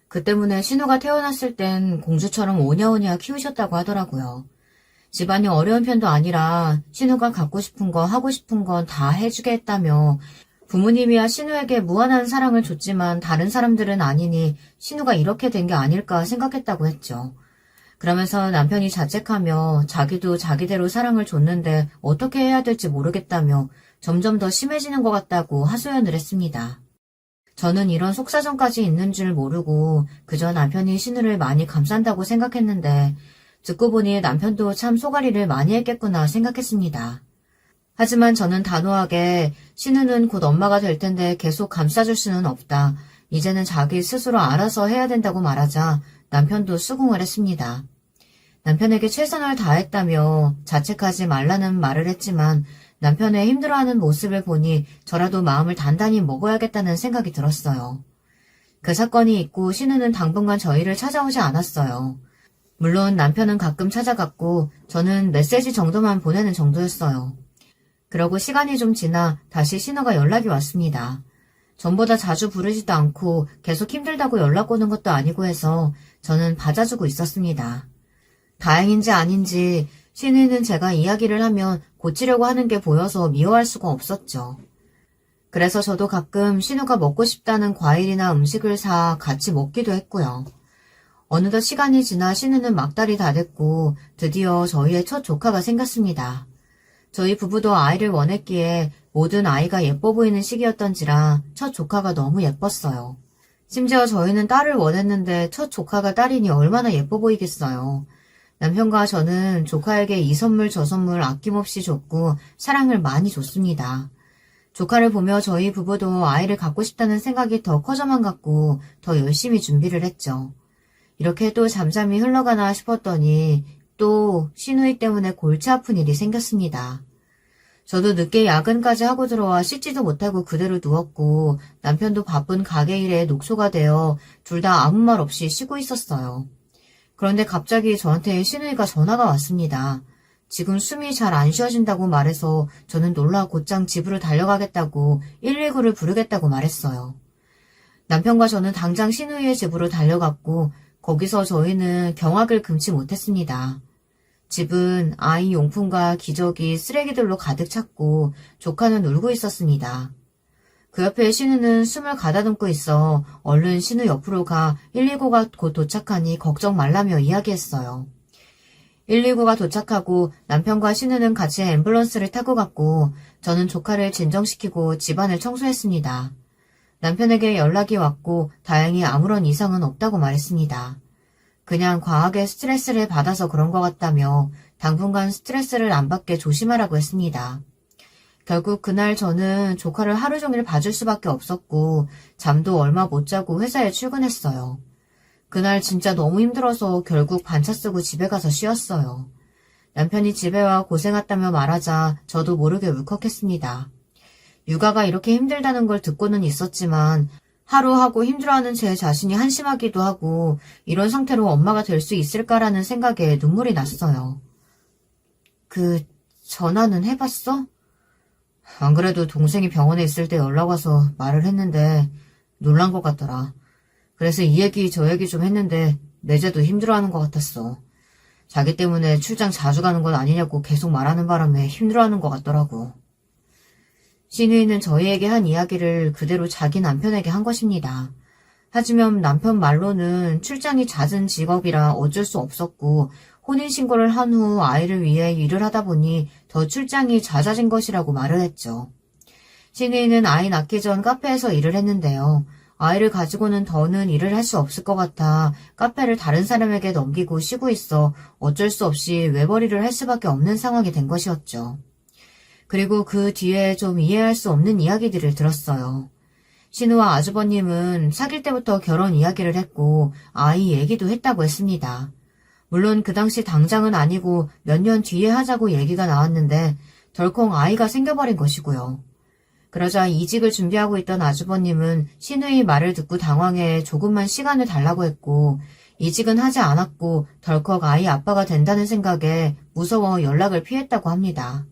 그 때문에 신우가 태어났을 땐 공주처럼 오냐오냐 키우셨다고 하더라고요. 집안이 어려운 편도 아니라 신우가 갖고 싶은 거 하고 싶은 건 다 해주게 했다며 부모님이야 신우에게 무한한 사랑을 줬지만 다른 사람들은 아니니 신우가 이렇게 된 게 아닐까 생각했다고 했죠. 그러면서 남편이 자책하며 자기도 자기대로 사랑을 줬는데 어떻게 해야 될지 모르겠다며 점점 더 심해지는 것 같다고 하소연을 했습니다. 저는 이런 속사정까지 있는 줄 모르고 그저 남편이 신우를 많이 감싼다고 생각했는데 듣고 보니 남편도 참 소가리를 많이 했겠구나 생각했습니다. 하지만 저는 단호하게 신우는 곧 엄마가 될 텐데 계속 감싸줄 수는 없다. 이제는 자기 스스로 알아서 해야 된다고 말하자 남편도 수긍을 했습니다. 남편에게 최선을 다했다며 자책하지 말라는 말을 했지만 남편의 힘들어하는 모습을 보니 저라도 마음을 단단히 먹어야겠다는 생각이 들었어요. 그 사건이 있고 신우는 당분간 저희를 찾아오지 않았어요. 물론 남편은 가끔 찾아갔고 저는 메시지 정도만 보내는 정도였어요. 그러고 시간이 좀 지나 다시 신우가 연락이 왔습니다. 전보다 자주 부르지도 않고 계속 힘들다고 연락 오는 것도 아니고 해서 저는 받아주고 있었습니다. 다행인지 아닌지 신우는 제가 이야기를 하면 고치려고 하는 게 보여서 미워할 수가 없었죠. 그래서 저도 가끔 신우가 먹고 싶다는 과일이나 음식을 사 같이 먹기도 했고요. 어느덧 시간이 지나 신우는 막달이 다 됐고 드디어 저희의 첫 조카가 생겼습니다. 저희 부부도 아이를 원했기에 모든 아이가 예뻐 보이는 시기였던지라 첫 조카가 너무 예뻤어요. 심지어 저희는 딸을 원했는데 첫 조카가 딸이니 얼마나 예뻐 보이겠어요. 남편과 저는 조카에게 이 선물 저 선물 아낌없이 줬고 사랑을 많이 줬습니다. 조카를 보며 저희 부부도 아이를 갖고 싶다는 생각이 더 커져만 갔고 더 열심히 준비를 했죠. 이렇게 또 잠잠히 흘러가나 싶었더니 또 신우이 때문에 골치 아픈 일이 생겼습니다. 저도 늦게 야근까지 하고 들어와 씻지도 못하고 그대로 누웠고 남편도 바쁜 가게 일에 녹초가 되어 둘 다 아무 말 없이 쉬고 있었어요. 그런데 갑자기 저한테 신우이가 전화가 왔습니다. 지금 숨이 잘 안 쉬어진다고 말해서 저는 놀라 곧장 집으로 달려가겠다고 119를 부르겠다고 말했어요. 남편과 저는 당장 신우이의 집으로 달려갔고 거기서 저희는 경악을 금치 못했습니다. 집은 아이 용품과 기저귀, 쓰레기들로 가득 찼고 조카는 울고 있었습니다. 그 옆에 신우는 숨을 가다듬고 있어 얼른 신우 옆으로 가 119가 곧 도착하니 걱정 말라며 이야기했어요. 119가 도착하고 남편과 신우는 같이 앰뷸런스를 타고 갔고 저는 조카를 진정시키고 집안을 청소했습니다. 남편에게 연락이 왔고 다행히 아무런 이상은 없다고 말했습니다. 그냥 과하게 스트레스를 받아서 그런 것 같다며 당분간 스트레스를 안 받게 조심하라고 했습니다. 결국 그날 저는 조카를 하루 종일 봐줄 수밖에 없었고 잠도 얼마 못 자고 회사에 출근했어요. 그날 진짜 너무 힘들어서 결국 반차 쓰고 집에 가서 쉬었어요. 남편이 집에 와 고생했다며 말하자 저도 모르게 울컥했습니다. 육아가 이렇게 힘들다는 걸 듣고는 있었지만 하루하고 힘들어하는 제 자신이 한심하기도 하고 이런 상태로 엄마가 될 수 있을까라는 생각에 눈물이 났어요. 전화는 해봤어? 안 그래도 동생이 병원에 있을 때 연락 와서 말을 했는데 놀란 것 같더라. 그래서 이 얘기 저 얘기 좀 했는데 내재도 힘들어하는 것 같았어. 자기 때문에 출장 자주 가는 건 아니냐고 계속 말하는 바람에 힘들어하는 것 같더라고. 신우이는 저희에게 한 이야기를 그대로 자기 남편에게 한 것입니다. 하지만 남편 말로는 출장이 잦은 직업이라 어쩔 수 없었고 혼인신고를 한 후 아이를 위해 일을 하다 보니 더 출장이 잦아진 것이라고 말을 했죠. 신우이는 아이 낳기 전 카페에서 일을 했는데요. 아이를 가지고는 더는 일을 할 수 없을 것 같아 카페를 다른 사람에게 넘기고 쉬고 있어 어쩔 수 없이 외벌이를 할 수밖에 없는 상황이 된 것이었죠. 그리고 그 뒤에 좀 이해할 수 없는 이야기들을 들었어요. 신우와 아주버님은 사귈 때부터 결혼 이야기를 했고 아이 얘기도 했다고 했습니다. 물론 그 당시 당장은 아니고 몇 년 뒤에 하자고 얘기가 나왔는데 덜컹 아이가 생겨버린 것이고요. 그러자 이직을 준비하고 있던 아주버님은 신우의 말을 듣고 당황해 조금만 시간을 달라고 했고 이직은 하지 않았고 덜컥 아이 아빠가 된다는 생각에 무서워 연락을 피했다고 합니다.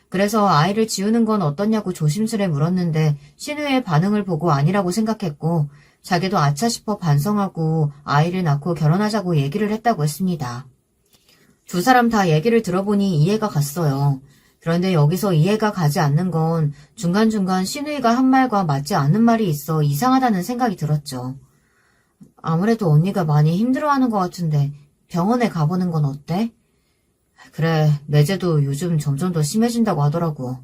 그래서 아이를 지우는 건 어떻냐고 조심스레 물었는데 신우의 반응을 보고 아니라고 생각했고 자기도 아차 싶어 반성하고 아이를 낳고 결혼하자고 얘기를 했다고 했습니다. 두 사람 다 얘기를 들어보니 이해가 갔어요. 그런데 여기서 이해가 가지 않는 건 중간중간 신우이가 한 말과 맞지 않는 말이 있어 이상하다는 생각이 들었죠. 아무래도 언니가 많이 힘들어하는 것 같은데 병원에 가보는 건 어때? 그래, 내재도 요즘 점점 더 심해진다고 하더라고.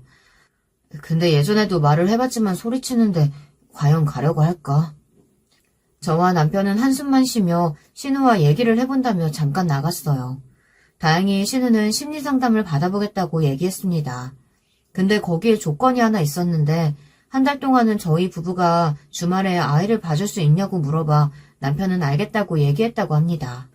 근데 예전에도 말을 해봤지만 소리치는데 과연 가려고 할까? 저와 남편은 한숨만 쉬며 신우와 얘기를 해본다며 잠깐 나갔어요. 다행히 신우는 심리상담을 받아보겠다고 얘기했습니다. 근데 거기에 조건이 하나 있었는데 한 달 동안은 저희 부부가 주말에 아이를 봐줄 수 있냐고 물어봐 남편은 알겠다고 얘기했다고 합니다.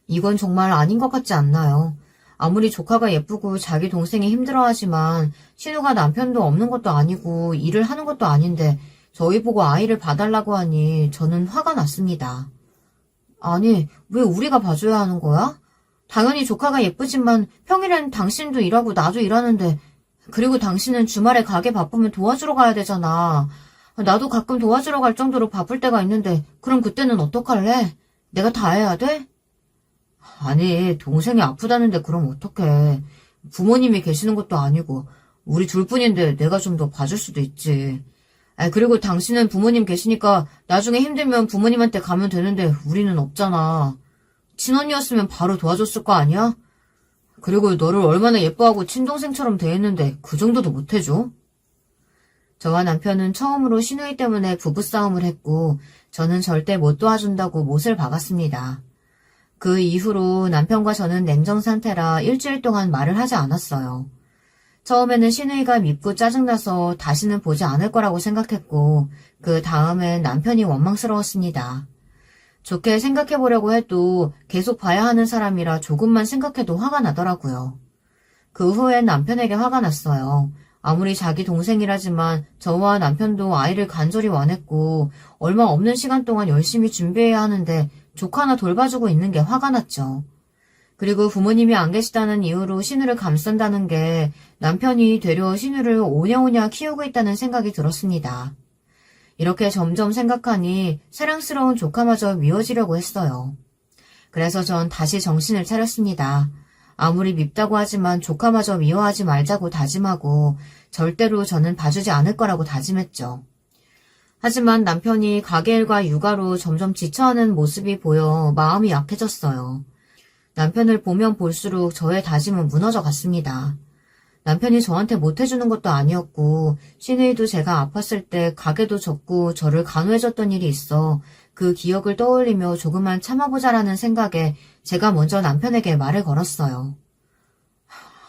이건 정말 아닌 것 같지 않나요? 아무리 조카가 예쁘고 자기 동생이 힘들어하지만 신우가 남편도 없는 것도 아니고 일을 하는 것도 아닌데 저희 보고 아이를 봐달라고 하니 저는 화가 났습니다. 아니, 왜 우리가 봐줘야 하는 거야? 당연히 조카가 예쁘지만 평일엔 당신도 일하고 나도 일하는데 그리고 당신은 주말에 가게 바쁘면 도와주러 가야 되잖아. 나도 가끔 도와주러 갈 정도로 바쁠 때가 있는데 그럼 그때는 어떡할래? 내가 다 해야 돼? 아니, 동생이 아프다는데 그럼 어떡해. 부모님이 계시는 것도 아니고 우리 둘뿐인데 내가 좀 더 봐줄 수도 있지. 그리고 당신은 부모님 계시니까 나중에 힘들면 부모님한테 가면 되는데 우리는 없잖아. 친언니였으면 바로 도와줬을 거 아니야? 그리고 너를 얼마나 예뻐하고 친동생처럼 대했는데 그 정도도 못해줘? 저와 남편은 처음으로 신우이 때문에 부부싸움을 했고 저는 절대 못 도와준다고 못을 박았습니다. 그 이후로 남편과 저는 냉정 상태라 일주일 동안 말을 하지 않았어요. 처음에는 신우이가 밉고 짜증나서 다시는 보지 않을 거라고 생각했고 그 다음엔 남편이 원망스러웠습니다. 좋게 생각해보려고 해도 계속 봐야 하는 사람이라 조금만 생각해도 화가 나더라고요. 그 후엔 남편에게 화가 났어요. 아무리 자기 동생이라지만 저와 남편도 아이를 간절히 원했고 얼마 없는 시간 동안 열심히 준비해야 하는데 조카나 돌봐주고 있는 게 화가 났죠. 그리고 부모님이 안 계시다는 이유로 신우를 감싼다는 게 남편이 되려 신우를 오냐오냐 키우고 있다는 생각이 들었습니다. 이렇게 점점 생각하니 사랑스러운 조카마저 미워지려고 했어요. 그래서 전 다시 정신을 차렸습니다. 아무리 밉다고 하지만 조카마저 미워하지 말자고 다짐하고 절대로 저는 봐주지 않을 거라고 다짐했죠. 하지만 남편이 가게 일과 육아로 점점 지쳐하는 모습이 보여 마음이 약해졌어요. 남편을 보면 볼수록 저의 다짐은 무너져 갔습니다. 남편이 저한테 못해주는 것도 아니었고 시누이도 제가 아팠을 때 가게도 접고 저를 간호해줬던 일이 있어 그 기억을 떠올리며 조금만 참아보자라는 생각에 제가 먼저 남편에게 말을 걸었어요.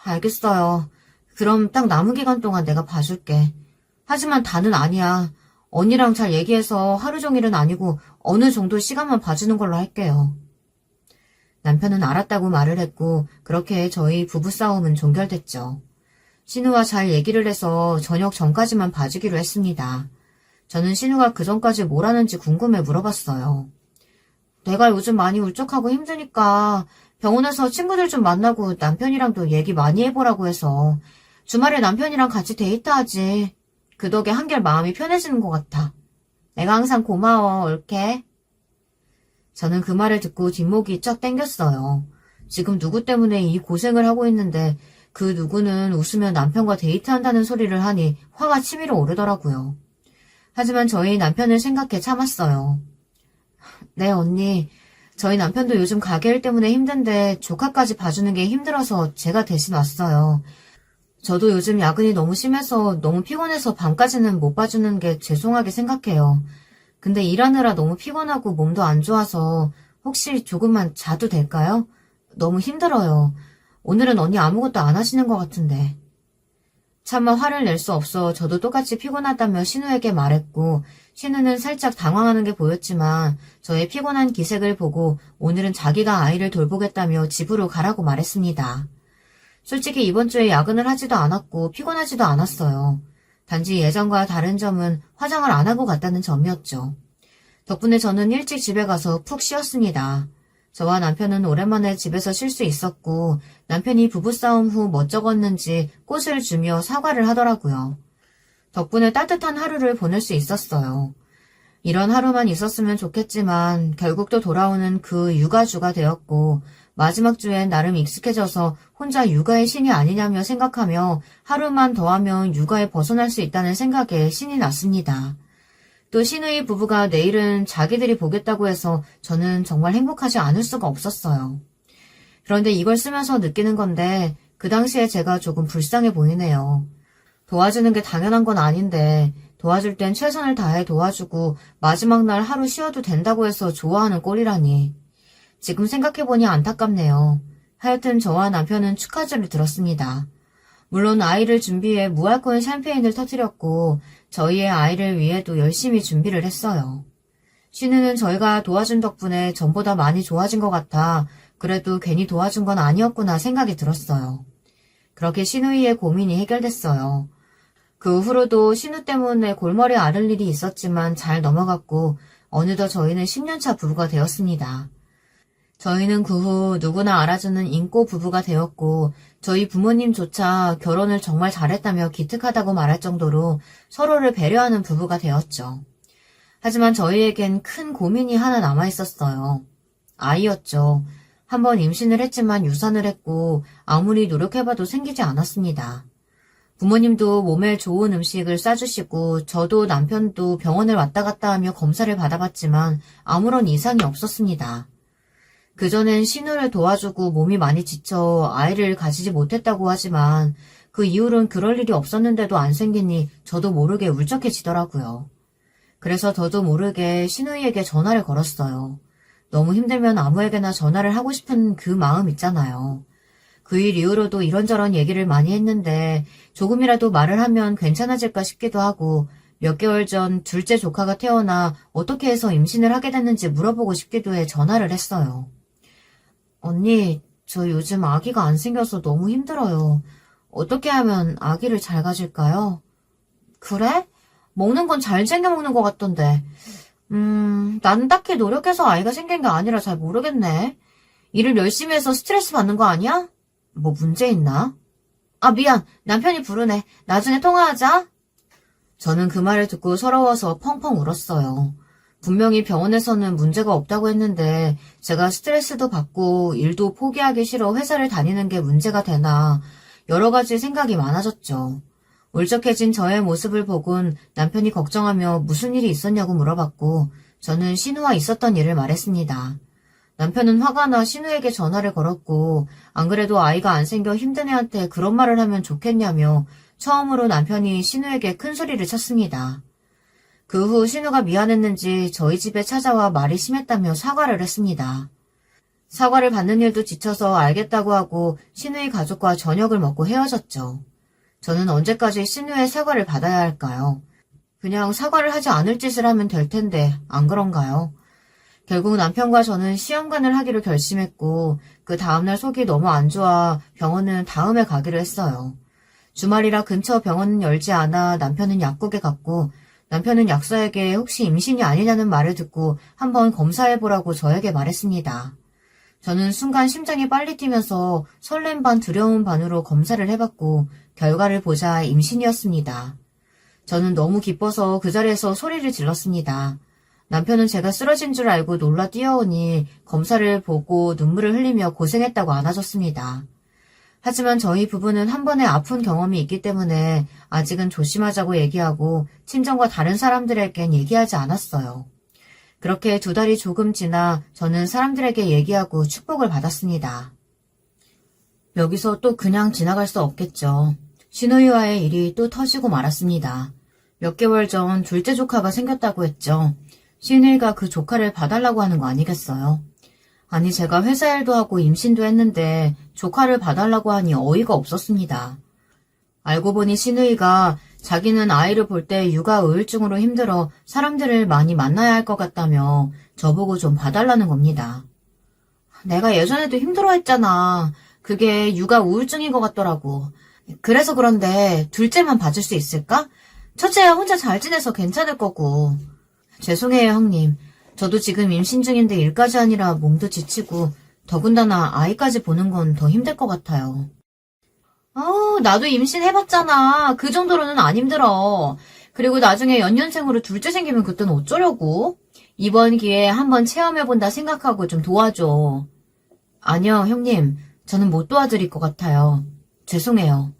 알겠어요. 그럼 딱 남은 기간 동안 내가 봐줄게. 하지만 다는 아니야. 언니랑 잘 얘기해서 하루 종일은 아니고 어느 정도 시간만 봐주는 걸로 할게요. 남편은 알았다고 말을 했고 그렇게 저희 부부싸움은 종결됐죠. 신우와 잘 얘기를 해서 저녁 전까지만 봐주기로 했습니다. 저는 신우가 그 전까지 뭘 하는지 궁금해 물어봤어요. 내가 요즘 많이 울적하고 힘드니까 병원에서 친구들 좀 만나고 남편이랑도 얘기 많이 해보라고 해서 주말에 남편이랑 같이 데이트하지. 그 덕에 한결 마음이 편해지는 것 같아. 내가 항상 고마워, 옳게. 저는 그 말을 듣고 뒷목이 쫙 땡겼어요. 지금 누구 때문에 이 고생을 하고 있는데 그 누구는 웃으며 남편과 데이트한다는 소리를 하니 화가 치밀어 오르더라고요. 하지만 저희 남편을 생각해 참았어요. 네, 언니. 저희 남편도 요즘 가게 일 때문에 힘든데 조카까지 봐주는 게 힘들어서 제가 대신 왔어요. 저도 요즘 야근이 너무 심해서 너무 피곤해서 밤까지는 못 봐주는 게 죄송하게 생각해요. 근데 일하느라 너무 피곤하고 몸도 안 좋아서 혹시 조금만 자도 될까요? 너무 힘들어요. 오늘은 언니 아무것도 안 하시는 것 같은데. 차마 화를 낼 수 없어 저도 똑같이 피곤하다며 신우에게 말했고 신우는 살짝 당황하는 게 보였지만 저의 피곤한 기색을 보고 오늘은 자기가 아이를 돌보겠다며 집으로 가라고 말했습니다. 솔직히 이번 주에 야근을 하지도 않았고 피곤하지도 않았어요. 단지 예전과 다른 점은 화장을 안 하고 갔다는 점이었죠. 덕분에 저는 일찍 집에 가서 푹 쉬었습니다. 저와 남편은 오랜만에 집에서 쉴 수 있었고 남편이 부부싸움 후 멋쩍었는지 꽃을 주며 사과를 하더라고요. 덕분에 따뜻한 하루를 보낼 수 있었어요. 이런 하루만 있었으면 좋겠지만 결국 또 돌아오는 그 육아주가 되었고 마지막 주엔 나름 익숙해져서 혼자 육아의 신이 아니냐며 생각하며 하루만 더 하면 육아에 벗어날 수 있다는 생각에 신이 났습니다. 또 신우이 부부가 내일은 자기들이 보겠다고 해서 저는 정말 행복하지 않을 수가 없었어요. 그런데 이걸 쓰면서 느끼는 건데 그 당시에 제가 조금 불쌍해 보이네요. 도와주는 게 당연한 건 아닌데 도와줄 땐 최선을 다해 도와주고 마지막 날 하루 쉬어도 된다고 해서 좋아하는 꼴이라니. 지금 생각해보니 안타깝네요. 하여튼 저와 남편은 축하주를 들었습니다. 물론 아이를 준비해 무알코올 샴페인을 터뜨렸고 저희의 아이를 위해도 열심히 준비를 했어요. 신우는 저희가 도와준 덕분에 전보다 많이 좋아진 것 같아 그래도 괜히 도와준 건 아니었구나 생각이 들었어요. 그렇게 신우이의 고민이 해결됐어요. 그 후로도 신우 때문에 골머리 앓을 일이 있었지만 잘 넘어갔고 어느덧 저희는 10년차 부부가 되었습니다. 저희는 그 후 누구나 알아주는 인꼬 부부가 되었고 저희 부모님조차 결혼을 정말 잘했다며 기특하다고 말할 정도로 서로를 배려하는 부부가 되었죠. 하지만 저희에겐 큰 고민이 하나 남아있었어요. 아이였죠. 한번 임신을 했지만 유산을 했고 아무리 노력해봐도 생기지 않았습니다. 부모님도 몸에 좋은 음식을 싸주시고 저도 남편도 병원을 왔다 갔다 하며 검사를 받아봤지만 아무런 이상이 없었습니다. 그전엔 신우를 도와주고 몸이 많이 지쳐 아이를 가지지 못했다고 하지만 그 이후론 그럴 일이 없었는데도 안 생기니 저도 모르게 울적해지더라고요. 그래서 저도 모르게 신우이에게 전화를 걸었어요. 너무 힘들면 아무에게나 전화를 하고 싶은 그 마음 있잖아요. 그 일 이후로도 이런저런 얘기를 많이 했는데 조금이라도 말을 하면 괜찮아질까 싶기도 하고 몇 개월 전 둘째 조카가 태어나 어떻게 해서 임신을 하게 됐는지 물어보고 싶기도 해 전화를 했어요. 언니, 저 요즘 아기가 안 생겨서 너무 힘들어요. 어떻게 하면 아기를 잘 가질까요? 그래? 먹는 건 잘 챙겨 먹는 것 같던데. 나는 딱히 노력해서 아이가 생긴 게 아니라 잘 모르겠네. 일을 열심히 해서 스트레스 받는 거 아니야? 뭐 문제 있나? 아, 미안. 남편이 부르네. 나중에 통화하자. 저는 그 말을 듣고 서러워서 펑펑 울었어요. 분명히 병원에서는 문제가 없다고 했는데 제가 스트레스도 받고 일도 포기하기 싫어 회사를 다니는 게 문제가 되나 여러 가지 생각이 많아졌죠. 울적해진 저의 모습을 보곤 남편이 걱정하며 무슨 일이 있었냐고 물어봤고 저는 신우와 있었던 일을 말했습니다. 남편은 화가 나 신우에게 전화를 걸었고 안 그래도 아이가 안 생겨 힘든 애한테 그런 말을 하면 좋겠냐며 처음으로 남편이 신우에게 큰 소리를 쳤습니다. 그 후 신우가 미안했는지 저희 집에 찾아와 말이 심했다며 사과를 했습니다. 사과를 받는 일도 지쳐서 알겠다고 하고 신우의 가족과 저녁을 먹고 헤어졌죠. 저는 언제까지 신우의 사과를 받아야 할까요? 그냥 사과를 하지 않을 짓을 하면 될 텐데 안 그런가요? 결국 남편과 저는 시험관을 하기로 결심했고 그 다음날 속이 너무 안 좋아 병원은 다음에 가기로 했어요. 주말이라 근처 병원은 열지 않아 남편은 약국에 갔고 남편은 약사에게 혹시 임신이 아니냐는 말을 듣고 한번 검사해보라고 저에게 말했습니다. 저는 순간 심장이 빨리 뛰면서 설렘 반 두려움 반으로 검사를 해봤고 결과를 보자 임신이었습니다. 저는 너무 기뻐서 그 자리에서 소리를 질렀습니다. 남편은 제가 쓰러진 줄 알고 놀라 뛰어오니 검사를 보고 눈물을 흘리며 고생했다고 안아줬습니다. 하지만 저희 부부는 한 번의 아픈 경험이 있기 때문에 아직은 조심하자고 얘기하고 친정과 다른 사람들에겐 얘기하지 않았어요. 그렇게 2달이 조금 지나 저는 사람들에게 얘기하고 축복을 받았습니다. 여기서 또 그냥 지나갈 수 없겠죠. 신우이와의 일이 또 터지고 말았습니다. 몇 개월 전 둘째 조카가 생겼다고 했죠. 신우이가 그 조카를 봐달라고 하는 거 아니겠어요? 아니 제가 회사 일도 하고 임신도 했는데 조카를 봐달라고 하니 어이가 없었습니다. 알고 보니 신우이가 자기는 아이를 볼 때 육아 우울증으로 힘들어 사람들을 많이 만나야 할 것 같다며 저보고 좀 봐달라는 겁니다. 내가 예전에도 힘들어했잖아. 그게 육아 우울증인 것 같더라고. 그래서 그런데 둘째만 봐줄 수 있을까? 첫째야 혼자 잘 지내서 괜찮을 거고. 죄송해요 형님. 저도 지금 임신 중인데 일까지 아니라 몸도 지치고 더군다나 아이까지 보는 건 더 힘들 것 같아요. 나도 임신해봤잖아. 그 정도로는 안 힘들어. 그리고 나중에 연년생으로 둘째 생기면 그때는 어쩌려고? 이번 기회에 한번 체험해본다 생각하고 좀 도와줘. 아니요, 형님. 저는 못 도와드릴 것 같아요. 죄송해요.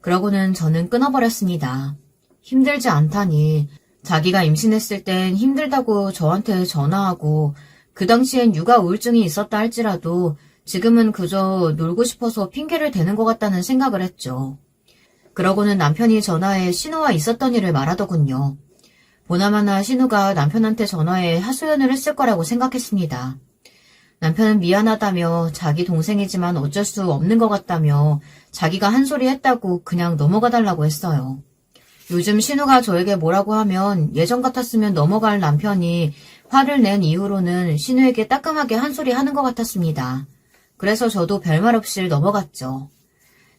그러고는 저는 끊어버렸습니다. 힘들지 않다니. 자기가 임신했을 땐 힘들다고 저한테 전화하고 그 당시엔 육아 우울증이 있었다 할지라도 지금은 그저 놀고 싶어서 핑계를 대는 것 같다는 생각을 했죠. 그러고는 남편이 전화해 신우와 있었던 일을 말하더군요. 보나마나 신우가 남편한테 전화해 하소연을 했을 거라고 생각했습니다. 남편은 미안하다며 자기 동생이지만 어쩔 수 없는 것 같다며 자기가 한 소리 했다고 그냥 넘어가달라고 했어요. 요즘 신우가 저에게 뭐라고 하면 예전 같았으면 넘어갈 남편이 화를 낸 이후로는 신우에게 따끔하게 한 소리 하는 것 같았습니다. 그래서 저도 별말 없이 넘어갔죠.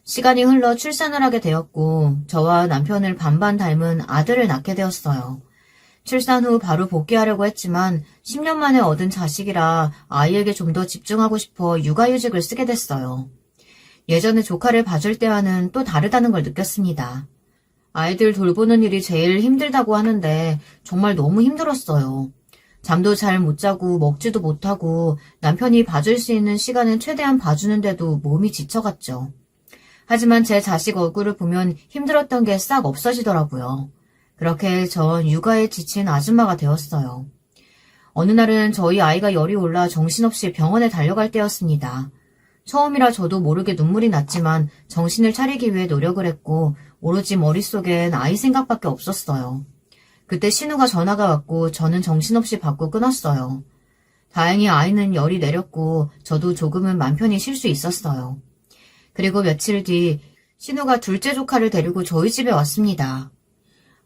시간이 흘러 출산을 하게 되었고 저와 남편을 반반 닮은 아들을 낳게 되었어요. 출산 후 바로 복귀하려고 했지만 10년 만에 얻은 자식이라 아이에게 좀 더 집중하고 싶어 육아휴직을 쓰게 됐어요. 예전에 조카를 봐줄 때와는 또 다르다는 걸 느꼈습니다. 아이들 돌보는 일이 제일 힘들다고 하는데 정말 너무 힘들었어요. 잠도 잘 못 자고 먹지도 못하고 남편이 봐줄 수 있는 시간은 최대한 봐주는데도 몸이 지쳐갔죠. 하지만 제 자식 얼굴을 보면 힘들었던 게 싹 없어지더라고요. 그렇게 전 육아에 지친 아줌마가 되었어요. 어느 날은 저희 아이가 열이 올라 정신없이 병원에 달려갈 때였습니다. 처음이라 저도 모르게 눈물이 났지만 정신을 차리기 위해 노력을 했고 오로지 머릿속엔 아이 생각밖에 없었어요. 그때 신우가 전화가 왔고 저는 정신없이 받고 끊었어요. 다행히 아이는 열이 내렸고 저도 조금은 맘 편히 쉴 수 있었어요. 그리고 며칠 뒤 신우가 둘째 조카를 데리고 저희 집에 왔습니다.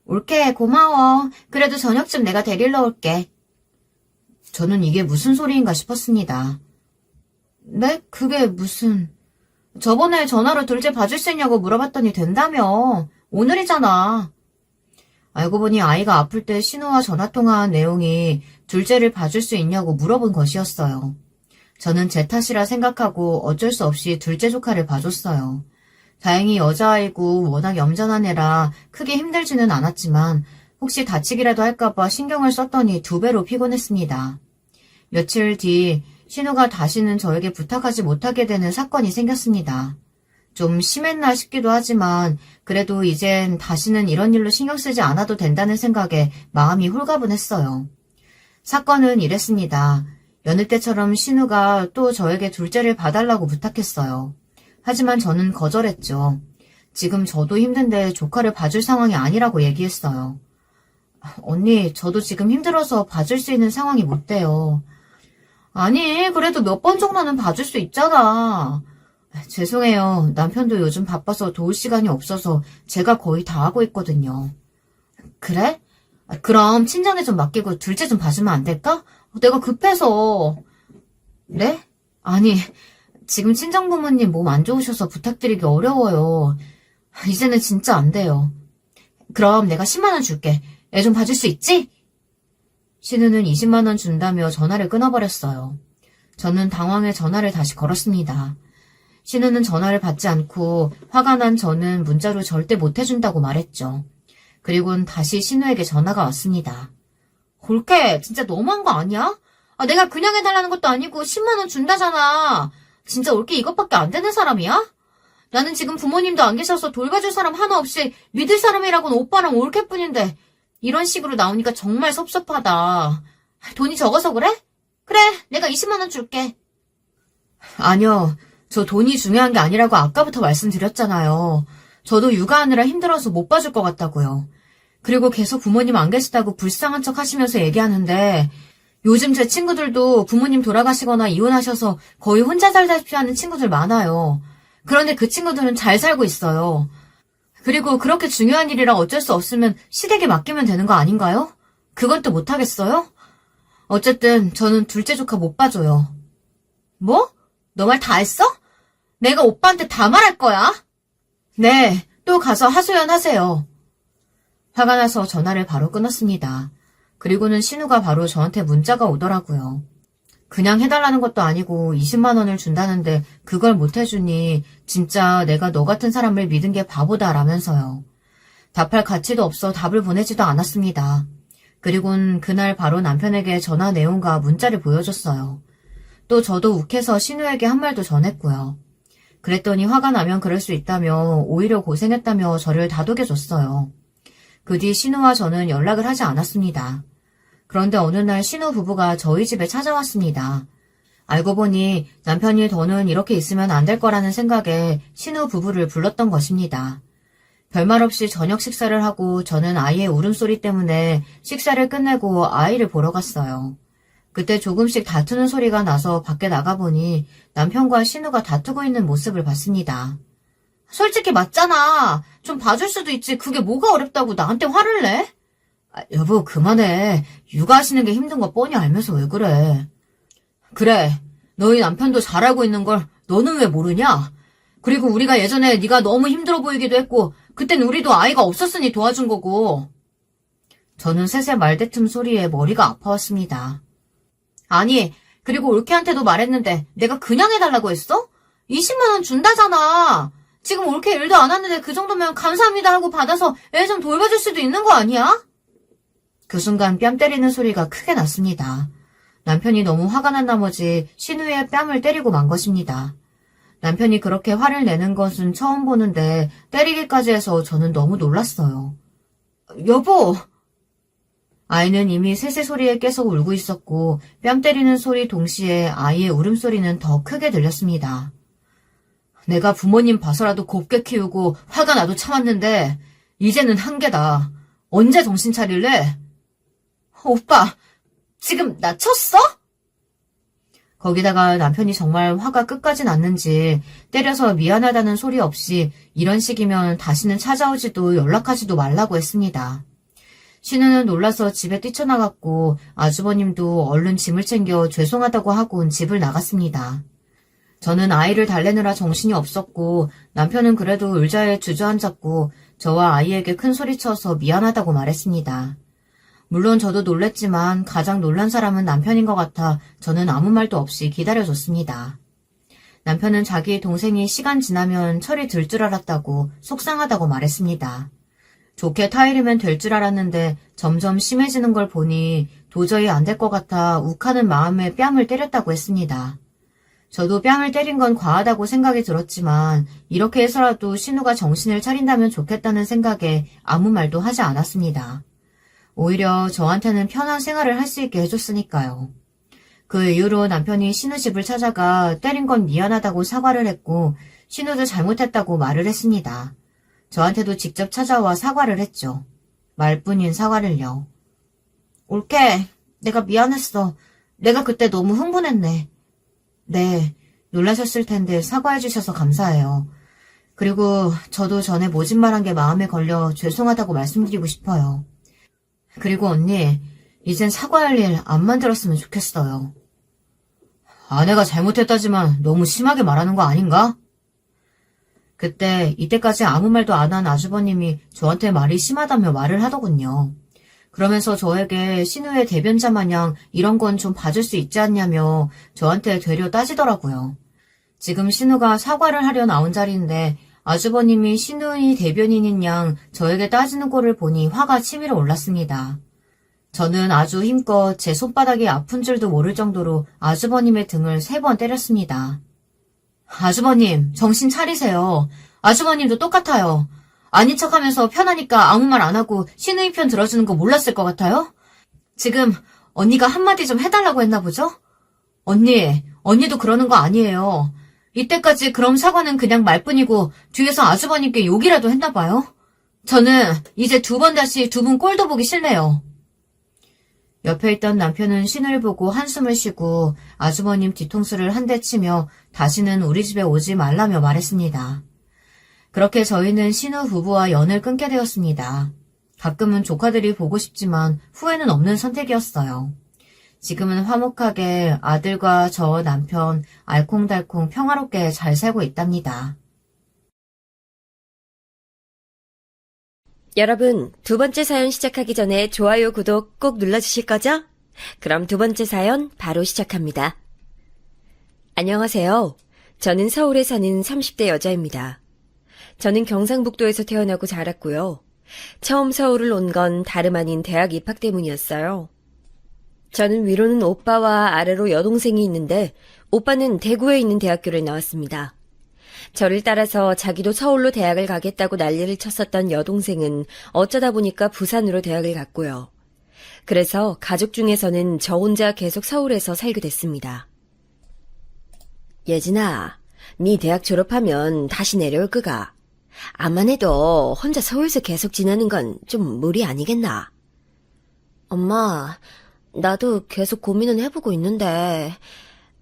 올게 고마워. 그래도 저녁쯤 내가 데리러 올게. 저는 이게 무슨 소리인가 싶었습니다. 네? 그게 무슨... 저번에 전화로 둘째 봐줄 수 있냐고 물어봤더니 된다며. 오늘이잖아. 알고 보니 아이가 아플 때 신우와 전화통화한 내용이 둘째를 봐줄 수 있냐고 물어본 것이었어요. 저는 제 탓이라 생각하고 어쩔 수 없이 둘째 조카를 봐줬어요. 다행히 여자아이고 워낙 얌전한 애라 크게 힘들지는 않았지만 혹시 다치기라도 할까봐 신경을 썼더니 2배로 피곤했습니다. 며칠 뒤 신우가 다시는 저에게 부탁하지 못하게 되는 사건이 생겼습니다. 좀 심했나 싶기도 하지만 그래도 이젠 다시는 이런 일로 신경 쓰지 않아도 된다는 생각에 마음이 홀가분했어요. 사건은 이랬습니다. 여느 때처럼 신우가 또 저에게 둘째를 봐달라고 부탁했어요. 하지만 저는 거절했죠. 지금 저도 힘든데 조카를 봐줄 상황이 아니라고 얘기했어요. 언니, 저도 지금 힘들어서 봐줄 수 있는 상황이 못 돼요. 아니, 그래도 몇 번 정도는 봐줄 수 있잖아. 죄송해요. 남편도 요즘 바빠서 도울 시간이 없어서 제가 거의 다 하고 있거든요. 그래? 그럼 친정에 좀 맡기고 둘째 좀 봐주면 안 될까? 내가 급해서. 네? 아니, 지금 친정부모님 몸 안 좋으셔서 부탁드리기 어려워요. 이제는 진짜 안 돼요. 그럼 내가 10만 원 줄게. 애 좀 봐줄 수 있지? 신우는 20만 원 준다며 전화를 끊어버렸어요. 저는 당황해 전화를 다시 걸었습니다. 신우는 전화를 받지 않고 화가 난 저는 문자로 절대 못 해준다고 말했죠. 그리고는 다시 신우에게 전화가 왔습니다. 골케, 진짜 너무한 거 아니야? 내가 그냥 해달라는 것도 아니고 10만 원 준다잖아. 진짜 올케 이것밖에 안 되는 사람이야? 나는 지금 부모님도 안 계셔서 돌봐줄 사람 하나 없이 믿을 사람이라고는 오빠랑 올케뿐인데 이런 식으로 나오니까 정말 섭섭하다. 돈이 적어서 그래? 그래, 내가 20만 원 줄게. 아니요, 저 돈이 중요한 게 아니라고 아까부터 말씀드렸잖아요. 저도 육아하느라 힘들어서 못 봐줄 것 같다고요. 그리고 계속 부모님 안 계시다고 불쌍한 척 하시면서 얘기하는데 요즘 제 친구들도 부모님 돌아가시거나 이혼하셔서 거의 혼자 살다시피 하는 친구들 많아요. 그런데 그 친구들은 잘 살고 있어요. 그리고 그렇게 중요한 일이라 어쩔 수 없으면 시댁에 맡기면 되는 거 아닌가요? 그건 또 못하겠어요? 어쨌든 저는 둘째 조카 못 봐줘요. 뭐? 너 말 다 했어? 내가 오빠한테 다 말할 거야? 네, 또 가서 하소연 하세요. 화가 나서 전화를 바로 끊었습니다. 그리고는 신우가 바로 저한테 문자가 오더라고요. 그냥 해달라는 것도 아니고 20만 원을 준다는데 그걸 못 해주니 진짜 내가 너 같은 사람을 믿은 게 바보다라면서요. 답할 가치도 없어 답을 보내지도 않았습니다. 그리고는 그날 바로 남편에게 전화 내용과 문자를 보여줬어요. 또 저도 욱해서 신우에게 한 말도 전했고요. 그랬더니 화가 나면 그럴 수 있다며 오히려 고생했다며 저를 다독여줬어요. 그 뒤 신우와 저는 연락을 하지 않았습니다. 그런데 어느 날 신우 부부가 저희 집에 찾아왔습니다. 알고 보니 남편이 더는 이렇게 있으면 안 될 거라는 생각에 신우 부부를 불렀던 것입니다. 별말 없이 저녁 식사를 하고 저는 아이의 울음소리 때문에 식사를 끝내고 아이를 보러 갔어요. 그때 조금씩 다투는 소리가 나서 밖에 나가보니 남편과 신우가 다투고 있는 모습을 봤습니다. 솔직히 맞잖아. 좀 봐줄 수도 있지. 그게 뭐가 어렵다고 나한테 화를 내? 여보, 그만해. 육아하시는 게 힘든 거 뻔히 알면서 왜 그래. 그래, 너희 남편도 잘 알고 있는 걸 너는 왜 모르냐? 그리고 우리가 예전에 네가 너무 힘들어 보이기도 했고 그땐 우리도 아이가 없었으니 도와준 거고. 저는 셋의 말대틈 소리에 머리가 아파왔습니다. 아니, 그리고 올케한테도 말했는데 내가 그냥 해달라고 했어? 20만 원 준다잖아. 지금 올케 일도 안 왔는데 그 정도면 감사합니다 하고 받아서 애 좀 돌봐줄 수도 있는 거 아니야? 그 순간 뺨 때리는 소리가 크게 났습니다. 남편이 너무 화가 난 나머지 신우의 뺨을 때리고 만 것입니다. 남편이 그렇게 화를 내는 것은 처음 보는데 때리기까지 해서 저는 너무 놀랐어요. 여보! 아이는 이미 셋의 소리에 깨서 울고 있었고 뺨 때리는 소리 동시에 아이의 울음소리는 더 크게 들렸습니다. 내가 부모님 봐서라도 곱게 키우고 화가 나도 참았는데 이제는 한계다. 언제 정신 차릴래? 오빠, 지금 나 쳤어? 거기다가 남편이 정말 화가 끝까지 났는지 때려서 미안하다는 소리 없이 이런 식이면 다시는 찾아오지도 연락하지도 말라고 했습니다. 신우는 놀라서 집에 뛰쳐나갔고 아주버님도 얼른 짐을 챙겨 죄송하다고 하곤 집을 나갔습니다. 저는 아이를 달래느라 정신이 없었고 남편은 그래도 의자에 주저앉았고 저와 아이에게 큰 소리쳐서 미안하다고 말했습니다. 물론 저도 놀랬지만 가장 놀란 사람은 남편인 것 같아 저는 아무 말도 없이 기다려줬습니다. 남편은 자기 동생이 시간 지나면 철이 들 줄 알았다고 속상하다고 말했습니다. 좋게 타이르면 될 줄 알았는데 점점 심해지는 걸 보니 도저히 안 될 것 같아 욱하는 마음에 뺨을 때렸다고 했습니다. 저도 뺨을 때린 건 과하다고 생각이 들었지만 이렇게 해서라도 신우가 정신을 차린다면 좋겠다는 생각에 아무 말도 하지 않았습니다. 오히려 저한테는 편한 생활을 할 수 있게 해줬으니까요. 그 이후로 남편이 신우 집을 찾아가 때린 건 미안하다고 사과를 했고 신우도 잘못했다고 말을 했습니다. 저한테도 직접 찾아와 사과를 했죠. 말뿐인 사과를요. 올케, 내가 미안했어. 내가 그때 너무 흥분했네. 네, 놀라셨을 텐데 사과해 주셔서 감사해요. 그리고 저도 전에 모진 말한 게 마음에 걸려 죄송하다고 말씀드리고 싶어요. 그리고 언니, 이젠 사과할 일 안 만들었으면 좋겠어요. 아내가 잘못했다지만 너무 심하게 말하는 거 아닌가? 그때 이때까지 아무 말도 안 한 아주버님이 저한테 말이 심하다며 말을 하더군요. 그러면서 저에게 신우의 대변자 마냥 이런 건 좀 봐줄 수 있지 않냐며 저한테 되려 따지더라고요. 지금 신우가 사과를 하려 나온 자리인데 아주버님이 신우의 대변인인 양 저에게 따지는 꼴을 보니 화가 치밀어 올랐습니다. 저는 아주 힘껏 제 손바닥이 아픈 줄도 모를 정도로 아주버님의 등을 3번 때렸습니다. 아주버님, 정신 차리세요. 아주버님도 똑같아요. 아닌 척하면서 편하니까 아무 말 안 하고 신우이 편 들어주는 거 몰랐을 것 같아요? 지금 언니가 한마디 좀 해달라고 했나 보죠? 언니도 그러는 거 아니에요. 이때까지 그럼 사과는 그냥 말뿐이고 뒤에서 아주버님께 욕이라도 했나 봐요. 저는 이제 2번 다시 2분 꼴도 보기 싫네요. 옆에 있던 남편은 신우를 보고 한숨을 쉬고 아주버님 뒤통수를 한 대 치며 다시는 우리 집에 오지 말라며 말했습니다. 그렇게 저희는 신우 부부와 연을 끊게 되었습니다. 가끔은 조카들이 보고 싶지만 후회는 없는 선택이었어요. 지금은 화목하게 아들과 저 남편 알콩달콩 평화롭게 잘 살고 있답니다. 여러분, 2번째 사연 시작하기 전에 좋아요, 구독 꼭 눌러주실 거죠? 그럼 2번째 사연 바로 시작합니다. 안녕하세요. 저는 서울에 사는 30대 여자입니다. 저는 경상북도에서 태어나고 자랐고요. 처음 서울을 온 건 다름 아닌 대학 입학 때문이었어요. 저는 위로는 오빠와 아래로 여동생이 있는데 오빠는 대구에 있는 대학교를 나왔습니다. 저를 따라서 자기도 서울로 대학을 가겠다고 난리를 쳤었던 여동생은 어쩌다 보니까 부산으로 대학을 갔고요. 그래서 가족 중에서는 저 혼자 계속 서울에서 살게 됐습니다. 예진아, 네 대학 졸업하면 다시 내려올 거가? 암만 해도 혼자 서울에서 계속 지내는 건 좀 무리 아니겠나? 엄마, 나도 계속 고민은 해보고 있는데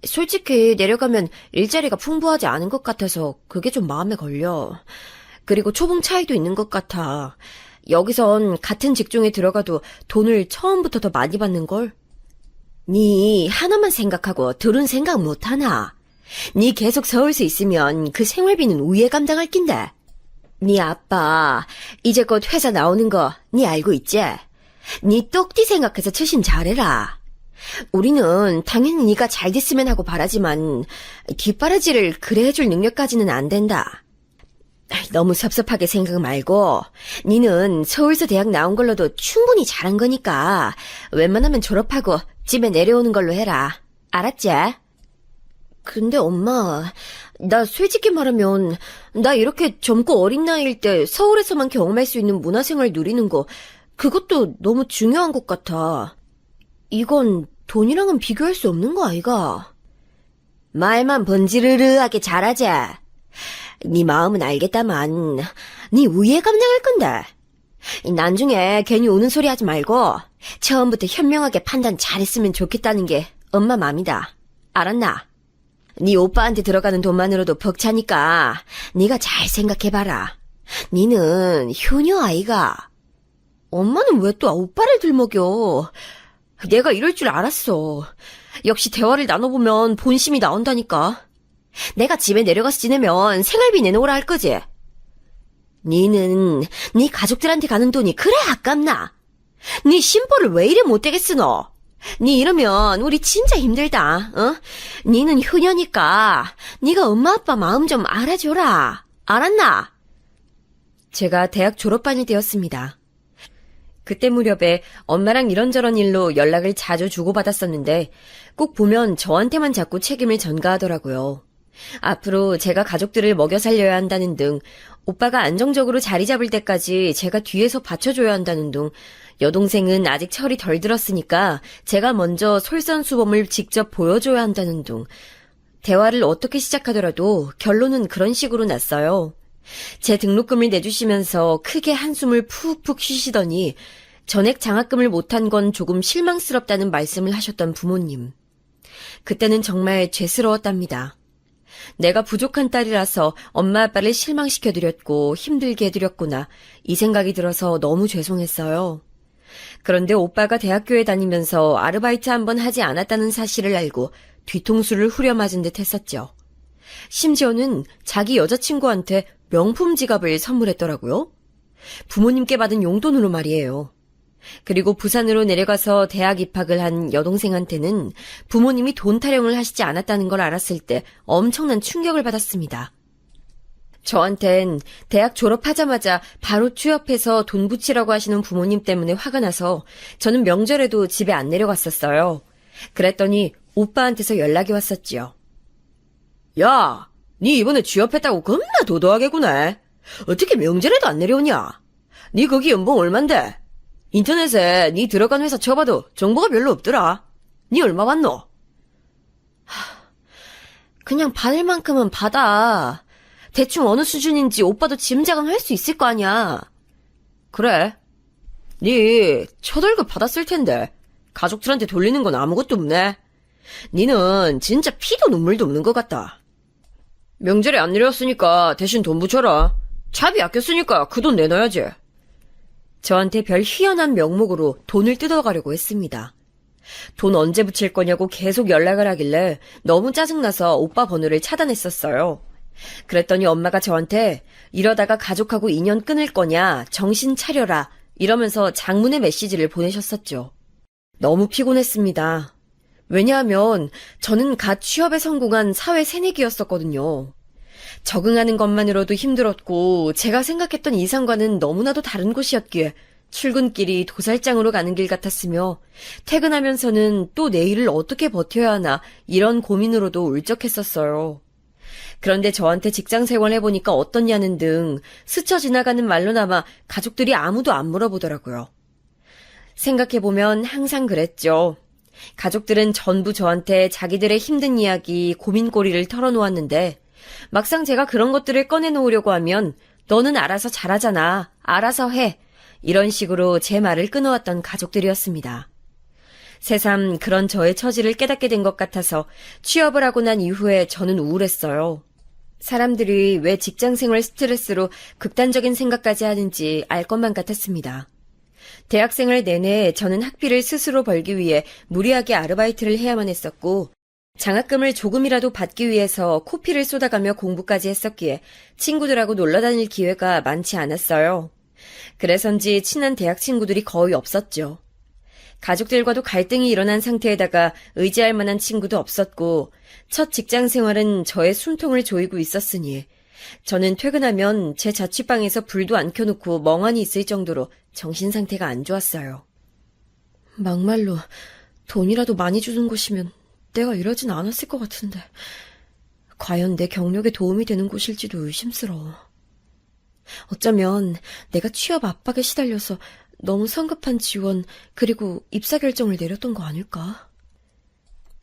솔직히 내려가면 일자리가 풍부하지 않은 것 같아서 그게 좀 마음에 걸려. 그리고 초봉 차이도 있는 것 같아. 여기선 같은 직종에 들어가도 돈을 처음부터 더 많이 받는걸? 니 하나만 생각하고 둘은 생각 못하나? 니 계속 서울서 있으면 그 생활비는 우에 감당할 낀데. 니 아빠 이제 곧 회사 나오는 거 니 알고 있지? 니 똑띠 생각해서 처신 잘해라. 우리는 당연히 네가 잘 됐으면 하고 바라지만 뒷바라지를 그래 해줄 능력까지는 안 된다. 너무 섭섭하게 생각 말고 니는 서울서 대학 나온 걸로도 충분히 잘한 거니까 웬만하면 졸업하고 집에 내려오는 걸로 해라. 알았지? 근데 엄마, 나 솔직히 말하면 나 이렇게 젊고 어린 나이일 때 서울에서만 경험할 수 있는 문화생활 누리는 거 그것도 너무 중요한 것 같아. 이건 돈이랑은 비교할 수 없는 거 아이가? 말만 번지르르하게 잘하지. 네 마음은 알겠다만 네 우위에 감당할 건데. 나중에 괜히 우는 소리 하지 말고 처음부터 현명하게 판단 잘했으면 좋겠다는 게 엄마 맘이다. 알았나? 네 오빠한테 들어가는 돈만으로도 벅차니까 네가 잘 생각해봐라. 니는 효녀 아이가. 엄마는 왜 또 오빠를 들먹여? 내가 이럴 줄 알았어. 역시 대화를 나눠보면 본심이 나온다니까. 내가 집에 내려가서 지내면 생활비 내놓으라 할 거지? 니는 네 가족들한테 가는 돈이 그래 아깝나? 네 심보를 왜 이래 못되게 쓰노? 니 이러면 우리 진짜 힘들다. 어? 니는 효녀니까 니가 엄마 아빠 마음 좀 알아줘라. 알았나? 제가 대학 졸업반이 되었습니다. 그때 무렵에 엄마랑 이런저런 일로 연락을 자주 주고받았었는데 꼭 보면 저한테만 자꾸 책임을 전가하더라고요. 앞으로 제가 가족들을 먹여 살려야 한다는 등, 오빠가 안정적으로 자리 잡을 때까지 제가 뒤에서 받쳐줘야 한다는 등, 여동생은 아직 철이 덜 들었으니까 제가 먼저 솔선수범을 직접 보여줘야 한다는 등, 대화를 어떻게 시작하더라도 결론은 그런 식으로 났어요. 제 등록금을 내주시면서 크게 한숨을 푹푹 쉬시더니 전액 장학금을 못한 건 조금 실망스럽다는 말씀을 하셨던 부모님. 그때는 정말 죄스러웠답니다. 내가 부족한 딸이라서 엄마 아빠를 실망시켜드렸고 힘들게 해드렸구나, 이 생각이 들어서 너무 죄송했어요. 그런데 오빠가 대학교에 다니면서 아르바이트 한 번 하지 않았다는 사실을 알고 뒤통수를 후려맞은 듯 했었죠. 심지어는 자기 여자친구한테 명품 지갑을 선물했더라고요. 부모님께 받은 용돈으로 말이에요. 그리고 부산으로 내려가서 대학 입학을 한 여동생한테는 부모님이 돈 타령을 하시지 않았다는 걸 알았을 때 엄청난 충격을 받았습니다. 저한텐 대학 졸업하자마자 바로 취업해서 돈 붙이라고 하시는 부모님 때문에 화가 나서 저는 명절에도 집에 안 내려갔었어요. 그랬더니 오빠한테서 연락이 왔었지요. 야, 니 이번에 취업했다고 겁나 도도하게 구네. 어떻게 명절에도 안 내려오냐? 니 거기 연봉 얼만데? 인터넷에 니 들어간 회사 쳐봐도 정보가 별로 없더라. 니 얼마 받노? 그냥 받을 만큼은 받아. 대충 어느 수준인지 오빠도 짐작은 할 수 있을 거 아니야. 그래. 니 첫 월급 받았을 텐데 가족들한테 돌리는 건 아무것도 없네. 니는 진짜 피도 눈물도 없는 것 같다. 명절에 안 내려왔으니까 대신 돈 붙여라. 차비 아꼈으니까 그 돈 내놔야지. 저한테 별 희한한 명목으로 돈을 뜯어가려고 했습니다. 돈 언제 붙일 거냐고 계속 연락을 하길래 너무 짜증나서 오빠 번호를 차단했었어요. 그랬더니 엄마가 저한테 이러다가 가족하고 인연 끊을 거냐, 정신 차려라, 이러면서 장문의 메시지를 보내셨었죠. 너무 피곤했습니다. 왜냐하면 저는 갓 취업에 성공한 사회 새내기였었거든요. 적응하는 것만으로도 힘들었고 제가 생각했던 이상과는 너무나도 다른 곳이었기에 출근길이 도살장으로 가는 길 같았으며 퇴근하면서는 또 내일을 어떻게 버텨야 하나 이런 고민으로도 울적했었어요. 그런데 저한테 직장 생활 해보니까 어떻냐는 등 스쳐 지나가는 말로나마 가족들이 아무도 안 물어보더라고요. 생각해보면 항상 그랬죠. 가족들은 전부 저한테 자기들의 힘든 이야기, 고민거리를 털어놓았는데 막상 제가 그런 것들을 꺼내놓으려고 하면 너는 알아서 잘하잖아, 알아서 해, 이런 식으로 제 말을 끊어왔던 가족들이었습니다. 새삼 그런 저의 처지를 깨닫게 된 것 같아서 취업을 하고 난 이후에 저는 우울했어요. 사람들이 왜 직장생활 스트레스로 극단적인 생각까지 하는지 알 것만 같았습니다. 대학생활 내내 저는 학비를 스스로 벌기 위해 무리하게 아르바이트를 해야만 했었고 장학금을 조금이라도 받기 위해서 코피를 쏟아가며 공부까지 했었기에 친구들하고 놀러 다닐 기회가 많지 않았어요. 그래서인지 친한 대학 친구들이 거의 없었죠. 가족들과도 갈등이 일어난 상태에다가 의지할 만한 친구도 없었고 첫 직장 생활은 저의 숨통을 조이고 있었으니 저는 퇴근하면 제 자취방에서 불도 안 켜놓고 멍하니 있을 정도로 정신 상태가 안 좋았어요. 막말로 돈이라도 많이 주는 곳이면 내가 이러진 않았을 것 같은데 과연 내 경력에 도움이 되는 곳일지도 의심스러워. 어쩌면 내가 취업 압박에 시달려서 너무 성급한 지원 그리고 입사 결정을 내렸던 거 아닐까?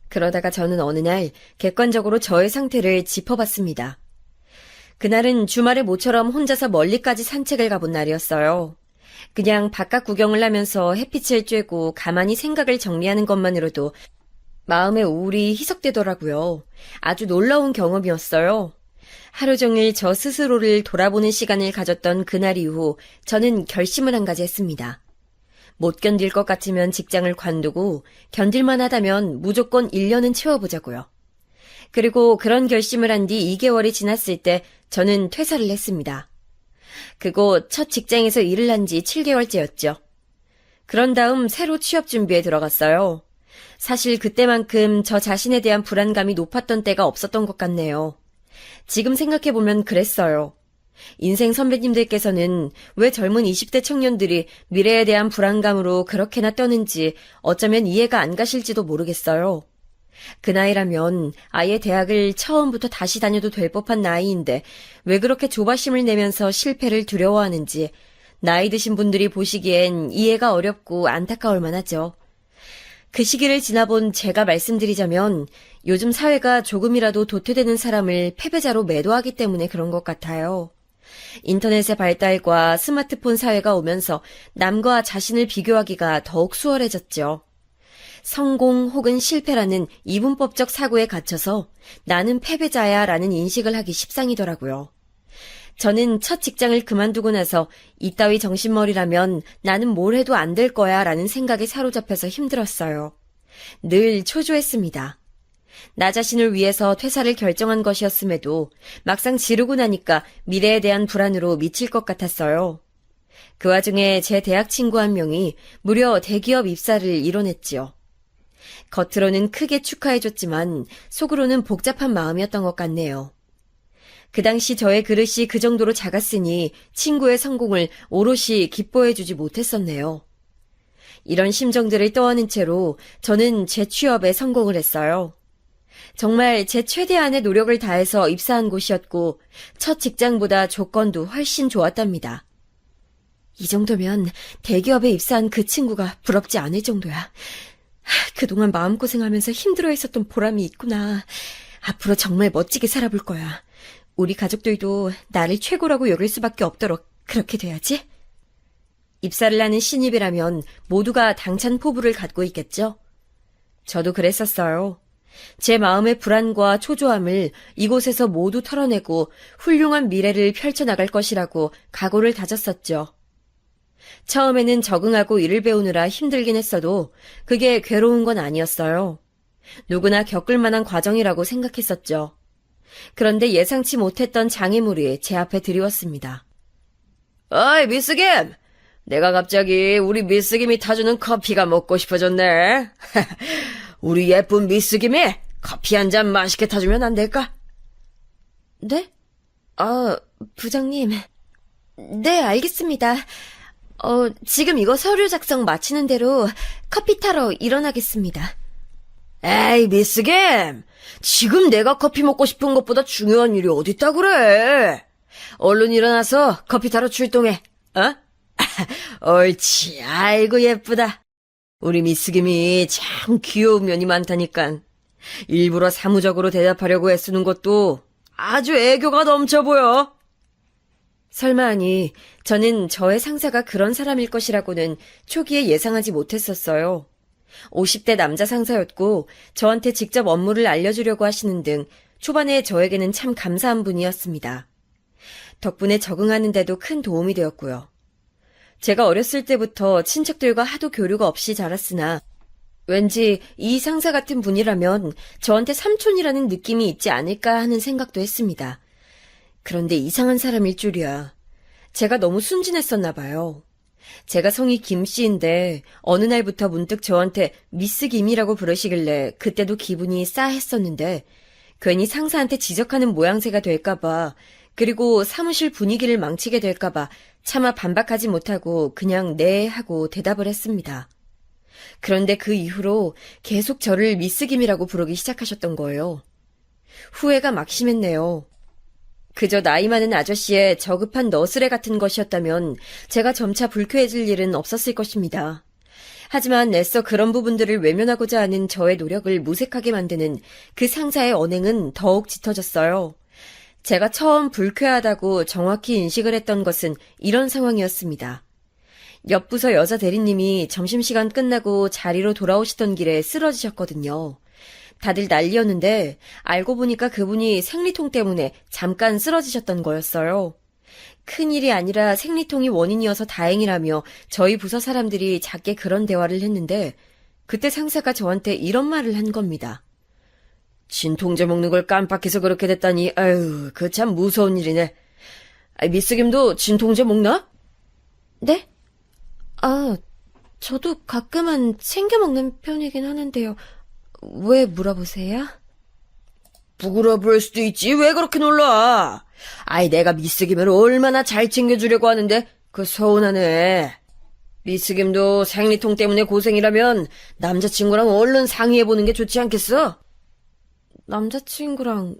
그러다가 저는 어느 날 객관적으로 저의 상태를 짚어봤습니다. 그날은 주말에 모처럼 혼자서 멀리까지 산책을 가본 날이었어요. 그냥 바깥 구경을 하면서 햇빛을 쬐고 가만히 생각을 정리하는 것만으로도 마음의 우울이 희석되더라고요. 아주 놀라운 경험이었어요. 하루 종일 저 스스로를 돌아보는 시간을 가졌던 그날 이후 저는 결심을 한 가지 했습니다. 못 견딜 것 같으면 직장을 관두고 견딜만 하다면 무조건 1년은 채워보자고요. 그리고 그런 결심을 한 뒤 2개월이 지났을 때 저는 퇴사를 했습니다. 그곳 첫 직장에서 일을 한 지 7개월째였죠. 그런 다음 새로 취업 준비에 들어갔어요. 사실 그때만큼 저 자신에 대한 불안감이 높았던 때가 없었던 것 같네요. 지금 생각해보면 그랬어요. 인생 선배님들께서는 왜 젊은 20대 청년들이 미래에 대한 불안감으로 그렇게나 떠는지 어쩌면 이해가 안 가실지도 모르겠어요. 그 나이라면 아예 대학을 처음부터 다시 다녀도 될 법한 나이인데 왜 그렇게 조바심을 내면서 실패를 두려워하는지 나이 드신 분들이 보시기엔 이해가 어렵고 안타까울 만하죠. 그 시기를 지나본 제가 말씀드리자면 요즘 사회가 조금이라도 도태되는 사람을 패배자로 매도하기 때문에 그런 것 같아요. 인터넷의 발달과 스마트폰 사회가 오면서 남과 자신을 비교하기가 더욱 수월해졌죠. 성공 혹은 실패라는 이분법적 사고에 갇혀서 나는 패배자야 라는 인식을 하기 십상이더라고요. 저는 첫 직장을 그만두고 나서 이따위 정신머리라면 나는 뭘 해도 안 될 거야 라는 생각에 사로잡혀서 힘들었어요. 늘 초조했습니다. 나 자신을 위해서 퇴사를 결정한 것이었음에도 막상 지르고 나니까 미래에 대한 불안으로 미칠 것 같았어요. 그 와중에 제 대학 친구 한 명이 무려 대기업 입사를 이뤄냈지요. 겉으로는 크게 축하해줬지만 속으로는 복잡한 마음이었던 것 같네요. 그 당시 저의 그릇이 그 정도로 작았으니 친구의 성공을 오롯이 기뻐해주지 못했었네요. 이런 심정들을 떠안은 채로 저는 제 취업에 성공을 했어요. 정말 제 최대한의 노력을 다해서 입사한 곳이었고 첫 직장보다 조건도 훨씬 좋았답니다. 이 정도면 대기업에 입사한 그 친구가 부럽지 않을 정도야. 그동안 마음고생하면서 힘들어했었던 보람이 있구나. 앞으로 정말 멋지게 살아볼 거야. 우리 가족들도 나를 최고라고 여길 수밖에 없도록 그렇게 돼야지. 입사를 하는 신입이라면 모두가 당찬 포부를 갖고 있겠죠? 저도 그랬었어요. 제 마음의 불안과 초조함을 이곳에서 모두 털어내고 훌륭한 미래를 펼쳐나갈 것이라고 각오를 다졌었죠. 처음에는 적응하고 일을 배우느라 힘들긴 했어도 그게 괴로운 건 아니었어요. 누구나 겪을 만한 과정이라고 생각했었죠. 그런데 예상치 못했던 장애물이 제 앞에 드리웠습니다. 어이, 미스 김! 내가 갑자기 우리 미스 김이 타주는 커피가 먹고 싶어졌네. 우리 예쁜 미스 김이 커피 한 잔 맛있게 타주면 안 될까? 네? 부장님. 네, 알겠습니다. 지금 이거 서류 작성 마치는 대로 커피 타러 일어나겠습니다. 에이, 미스 김! 지금 내가 커피 먹고 싶은 것보다 중요한 일이 어딨다 그래? 얼른 일어나서 커피 타러 출동해, 어? 옳지, 아이고 예쁘다. 우리 미스 김이 참 귀여운 면이 많다니깐. 일부러 사무적으로 대답하려고 애쓰는 것도 아주 애교가 넘쳐 보여. 설마하니 저는 저의 상사가 그런 사람일 것이라고는 초기에 예상하지 못했었어요. 50대 남자 상사였고 저한테 직접 업무를 알려주려고 하시는 등 초반에 저에게는 참 감사한 분이었습니다. 덕분에 적응하는 데도 큰 도움이 되었고요. 제가 어렸을 때부터 친척들과 하도 교류가 없이 자랐으나 왠지 이 상사 같은 분이라면 저한테 삼촌이라는 느낌이 있지 않을까 하는 생각도 했습니다. 그런데 이상한 사람일 줄이야. 제가 너무 순진했었나 봐요. 제가 성이 김씨인데 어느 날부터 문득 저한테 미스 김이라고 부르시길래 그때도 기분이 싸했었는데 괜히 상사한테 지적하는 모양새가 될까봐 그리고 사무실 분위기를 망치게 될까봐 차마 반박하지 못하고 그냥 네 하고 대답을 했습니다. 그런데 그 이후로 계속 저를 미스 김이라고 부르기 시작하셨던 거예요. 후회가 막심했네요. 그저 나이 많은 아저씨의 저급한 너스레 같은 것이었다면 제가 점차 불쾌해질 일은 없었을 것입니다. 하지만 애써 그런 부분들을 외면하고자 하는 저의 노력을 무색하게 만드는 그 상사의 언행은 더욱 짙어졌어요. 제가 처음 불쾌하다고 정확히 인식을 했던 것은 이런 상황이었습니다. 옆 부서 여자 대리님이 점심시간 끝나고 자리로 돌아오시던 길에 쓰러지셨거든요. 다들 난리였는데 알고 보니까 그분이 생리통 때문에 잠깐 쓰러지셨던 거였어요. 큰일이 아니라 생리통이 원인이어서 다행이라며 저희 부서 사람들이 작게 그런 대화를 했는데 그때 상사가 저한테 이런 말을 한 겁니다. 진통제 먹는 걸 깜빡해서 그렇게 됐다니 아유 그 참 무서운 일이네. 미스 김도 진통제 먹나? 네? 저도 가끔은 챙겨 먹는 편이긴 하는데요. 왜 물어보세요? 부끄러워 보일 수도 있지. 왜 그렇게 놀라? 아이, 내가 미스김을 얼마나 잘 챙겨주려고 하는데, 그 서운하네. 미스김도 생리통 때문에 고생이라면 남자친구랑 얼른 상의해보는 게 좋지 않겠어? 남자친구랑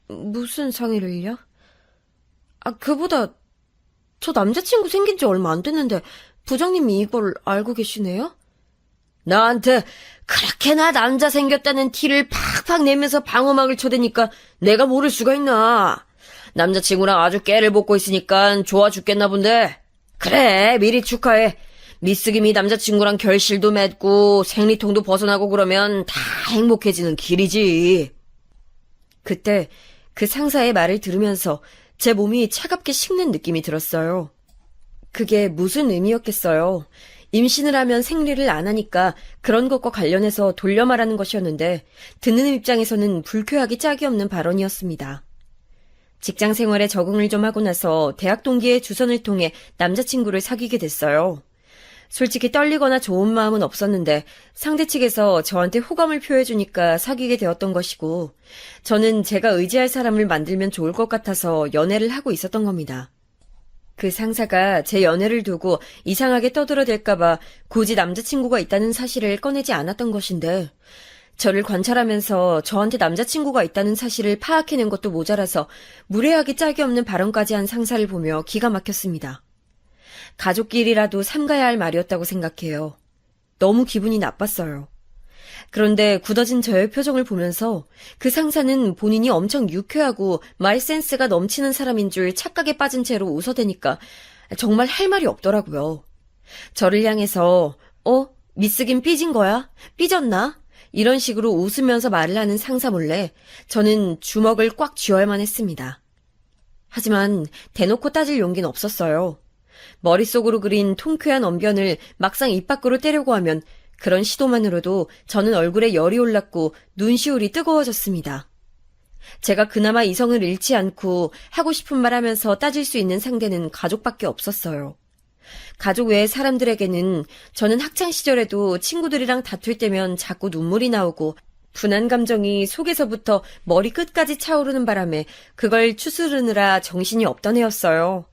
무슨 상의를요? 아, 그보다 저 남자친구 생긴 지 얼마 안 됐는데 부장님이 이걸 알고 계시네요? 나한테 그렇게나 남자 생겼다는 티를 팍팍 내면서 방어막을 쳐대니까 내가 모를 수가 있나. 남자친구랑 아주 깨를 볶고 있으니까 좋아 죽겠나 본데. 그래, 미리 축하해. 미스김이 남자친구랑 결실도 맺고 생리통도 벗어나고 그러면 다 행복해지는 길이지. 그때 그 상사의 말을 들으면서 제 몸이 차갑게 식는 느낌이 들었어요. 그게 무슨 의미였겠어요. 임신을 하면 생리를 안 하니까 그런 것과 관련해서 돌려 말하는 것이었는데 듣는 입장에서는 불쾌하기 짝이 없는 발언이었습니다. 직장 생활에 적응을 좀 하고 나서 대학 동기의 주선을 통해 남자친구를 사귀게 됐어요. 솔직히 떨리거나 좋은 마음은 없었는데 상대 측에서 저한테 호감을 표해주니까 사귀게 되었던 것이고 저는 제가 의지할 사람을 만들면 좋을 것 같아서 연애를 하고 있었던 겁니다. 그 상사가 제 연애를 두고 이상하게 떠들어댈까봐 굳이 남자친구가 있다는 사실을 꺼내지 않았던 것인데 저를 관찰하면서 저한테 남자친구가 있다는 사실을 파악해낸 것도 모자라서 무례하기 짝이 없는 발언까지 한 상사를 보며 기가 막혔습니다. 가족끼리라도 삼가야 할 말이었다고 생각해요. 너무 기분이 나빴어요. 그런데 굳어진 저의 표정을 보면서 그 상사는 본인이 엄청 유쾌하고 말센스가 넘치는 사람인 줄 착각에 빠진 채로 웃어대니까 정말 할 말이 없더라고요. 저를 향해서 미스긴 삐진 거야? 삐졌나? 이런 식으로 웃으면서 말을 하는 상사 몰래 저는 주먹을 꽉 쥐어야만 했습니다. 하지만 대놓고 따질 용기는 없었어요. 머릿속으로 그린 통쾌한 언변을 막상 입 밖으로 떼려고 하면 그런 시도만으로도 저는 얼굴에 열이 올랐고 눈시울이 뜨거워졌습니다. 제가 그나마 이성을 잃지 않고 하고 싶은 말 하면서 따질 수 있는 상대는 가족밖에 없었어요. 가족 외의 사람들에게는 저는 학창시절에도 친구들이랑 다툴 때면 자꾸 눈물이 나오고 분한 감정이 속에서부터 머리 끝까지 차오르는 바람에 그걸 추스르느라 정신이 없던 애였어요.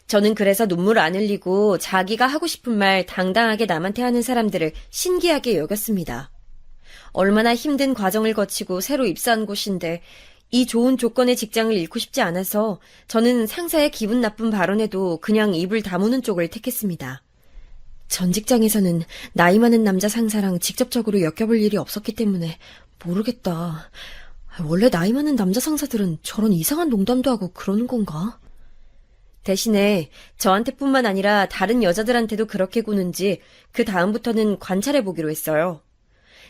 저는 그래서 눈물 안 흘리고 자기가 하고 싶은 말 당당하게 남한테 하는 사람들을 신기하게 여겼습니다. 얼마나 힘든 과정을 거치고 새로 입사한 곳인데 이 좋은 조건의 직장을 잃고 싶지 않아서 저는 상사의 기분 나쁜 발언에도 그냥 입을 다무는 쪽을 택했습니다. 전 직장에서는 나이 많은 남자 상사랑 직접적으로 엮여볼 일이 없었기 때문에 모르겠다. 원래 나이 많은 남자 상사들은 저런 이상한 농담도 하고 그러는 건가? 대신에 저한테뿐만 아니라 다른 여자들한테도 그렇게 구는지 그 다음부터는 관찰해보기로 했어요.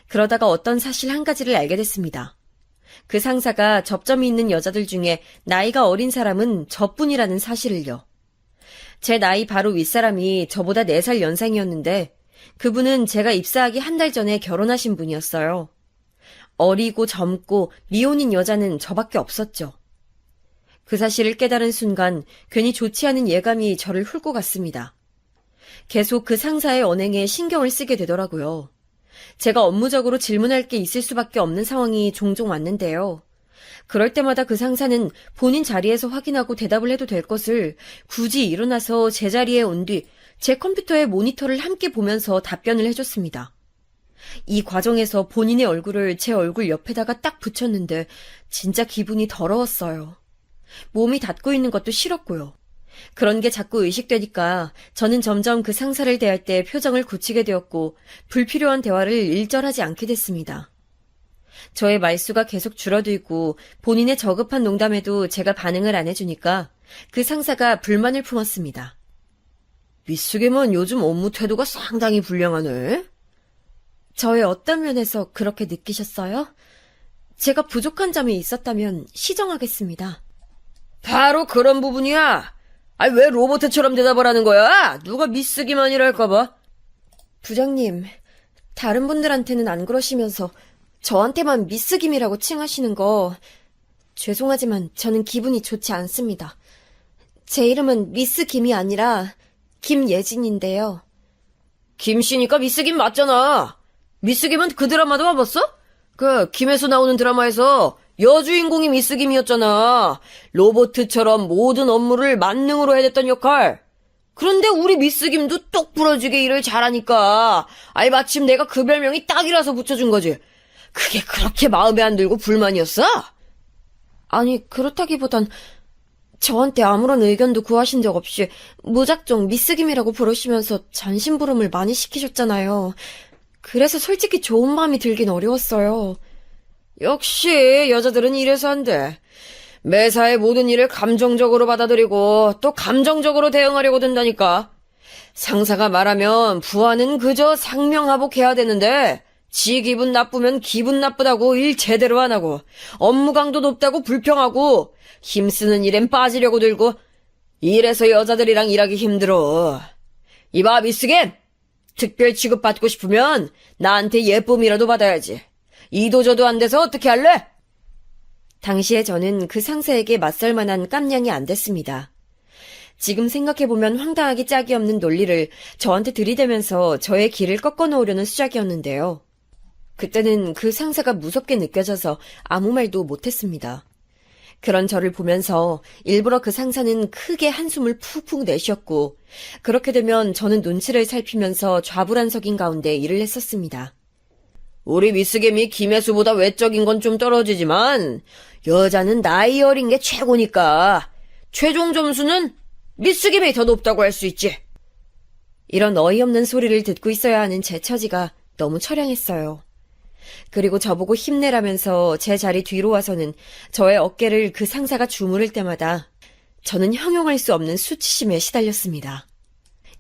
그러다가 어떤 사실 한 가지를 알게 됐습니다. 그 상사가 접점이 있는 여자들 중에 나이가 어린 사람은 저뿐이라는 사실을요. 제 나이 바로 윗사람이 저보다 4살 연상이었는데 그분은 제가 입사하기 한 달 전에 결혼하신 분이었어요. 어리고 젊고 미혼인 여자는 저밖에 없었죠. 그 사실을 깨달은 순간 괜히 좋지 않은 예감이 저를 훑고 갔습니다. 계속 그 상사의 언행에 신경을 쓰게 되더라고요. 제가 업무적으로 질문할 게 있을 수밖에 없는 상황이 종종 왔는데요. 그럴 때마다 그 상사는 본인 자리에서 확인하고 대답을 해도 될 것을 굳이 일어나서 제 자리에 온 뒤 제 컴퓨터의 모니터를 함께 보면서 답변을 해줬습니다. 이 과정에서 본인의 얼굴을 제 얼굴 옆에다가 딱 붙였는데 진짜 기분이 더러웠어요. 몸이 닫고 있는 것도 싫었고요. 그런 게 자꾸 의식되니까 저는 점점 그 상사를 대할 때 표정을 굳히게 되었고 불필요한 대화를 일절하지 않게 됐습니다. 저의 말수가 계속 줄어들고 본인의 저급한 농담에도 제가 반응을 안 해주니까 그 상사가 불만을 품었습니다. 미스김은 요즘 업무 태도가 상당히 불량하네. 저의 어떤 면에서 그렇게 느끼셨어요? 제가 부족한 점이 있었다면 시정하겠습니다. 바로 그런 부분이야. 왜 로봇처럼 대답을 하는 거야? 누가 미스김만이랄까봐. 부장님, 다른 분들한테는 안 그러시면서 저한테만 미스김이라고 칭하시는 거 죄송하지만 저는 기분이 좋지 않습니다. 제 이름은 미스김이 아니라 김예진인데요. 김씨니까 미스김 맞잖아. 미스김은 그 드라마도 봐봤어? 그 김혜수 나오는 드라마에서 여주인공이 미스김이었잖아. 로보트처럼 모든 업무를 만능으로 해냈던 역할. 그런데 우리 미스김도 똑 부러지게 일을 잘하니까 아이 마침 내가 그 별명이 딱이라서 붙여준 거지. 그게 그렇게 마음에 안 들고 불만이었어? 아니, 그렇다기보단 저한테 아무런 의견도 구하신 적 없이 무작정 미스김이라고 부르시면서 잔심부름을 많이 시키셨잖아요. 그래서 솔직히 좋은 마음이 들긴 어려웠어요. 역시 여자들은 이래서 안 돼. 매사의 모든 일을 감정적으로 받아들이고 또 감정적으로 대응하려고 든다니까. 상사가 말하면 부하는 그저 상명하복해야 되는데 지 기분 나쁘면 기분 나쁘다고 일 제대로 안 하고 업무 강도 높다고 불평하고 힘쓰는 일엔 빠지려고 들고 이래서 여자들이랑 일하기 힘들어. 이봐 미스겐, 특별 취급받고 싶으면 나한테 예쁨이라도 받아야지. 이도저도 안 돼서 어떻게 할래? 당시에 저는 그 상사에게 맞설 만한 깜냥이 안 됐습니다. 지금 생각해보면 황당하기 짝이 없는 논리를 저한테 들이대면서 저의 길을 꺾어놓으려는 수작이었는데요. 그때는 그 상사가 무섭게 느껴져서 아무 말도 못했습니다. 그런 저를 보면서 일부러 그 상사는 크게 한숨을 푹푹 내쉬었고, 그렇게 되면 저는 눈치를 살피면서 좌불안석인 가운데 일을 했었습니다. 우리 미스겜이 김혜수보다 외적인 건 좀 떨어지지만 여자는 나이 어린 게 최고니까 최종 점수는 미스겜이 더 높다고 할 수 있지. 이런 어이없는 소리를 듣고 있어야 하는 제 처지가 너무 처량했어요. 그리고 저보고 힘내라면서 제 자리 뒤로 와서는 저의 어깨를 그 상사가 주무를 때마다 저는 형용할 수 없는 수치심에 시달렸습니다.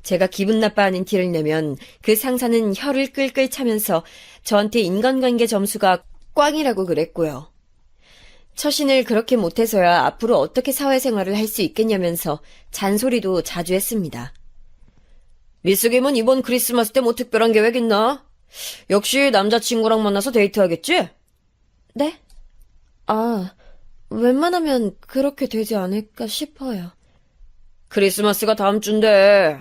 제가 기분 나빠하는 티를 내면 그 상사는 혀를 끌끌 차면서 저한테 인간관계 점수가 꽝이라고 그랬고요. 처신을 그렇게 못해서야 앞으로 어떻게 사회생활을 할 수 있겠냐면서 잔소리도 자주 했습니다. 미스김은 이번 크리스마스 때 뭐 특별한 계획 있나? 역시 남자친구랑 만나서 데이트하겠지? 네? 웬만하면 그렇게 되지 않을까 싶어요. 크리스마스가 다음 주인데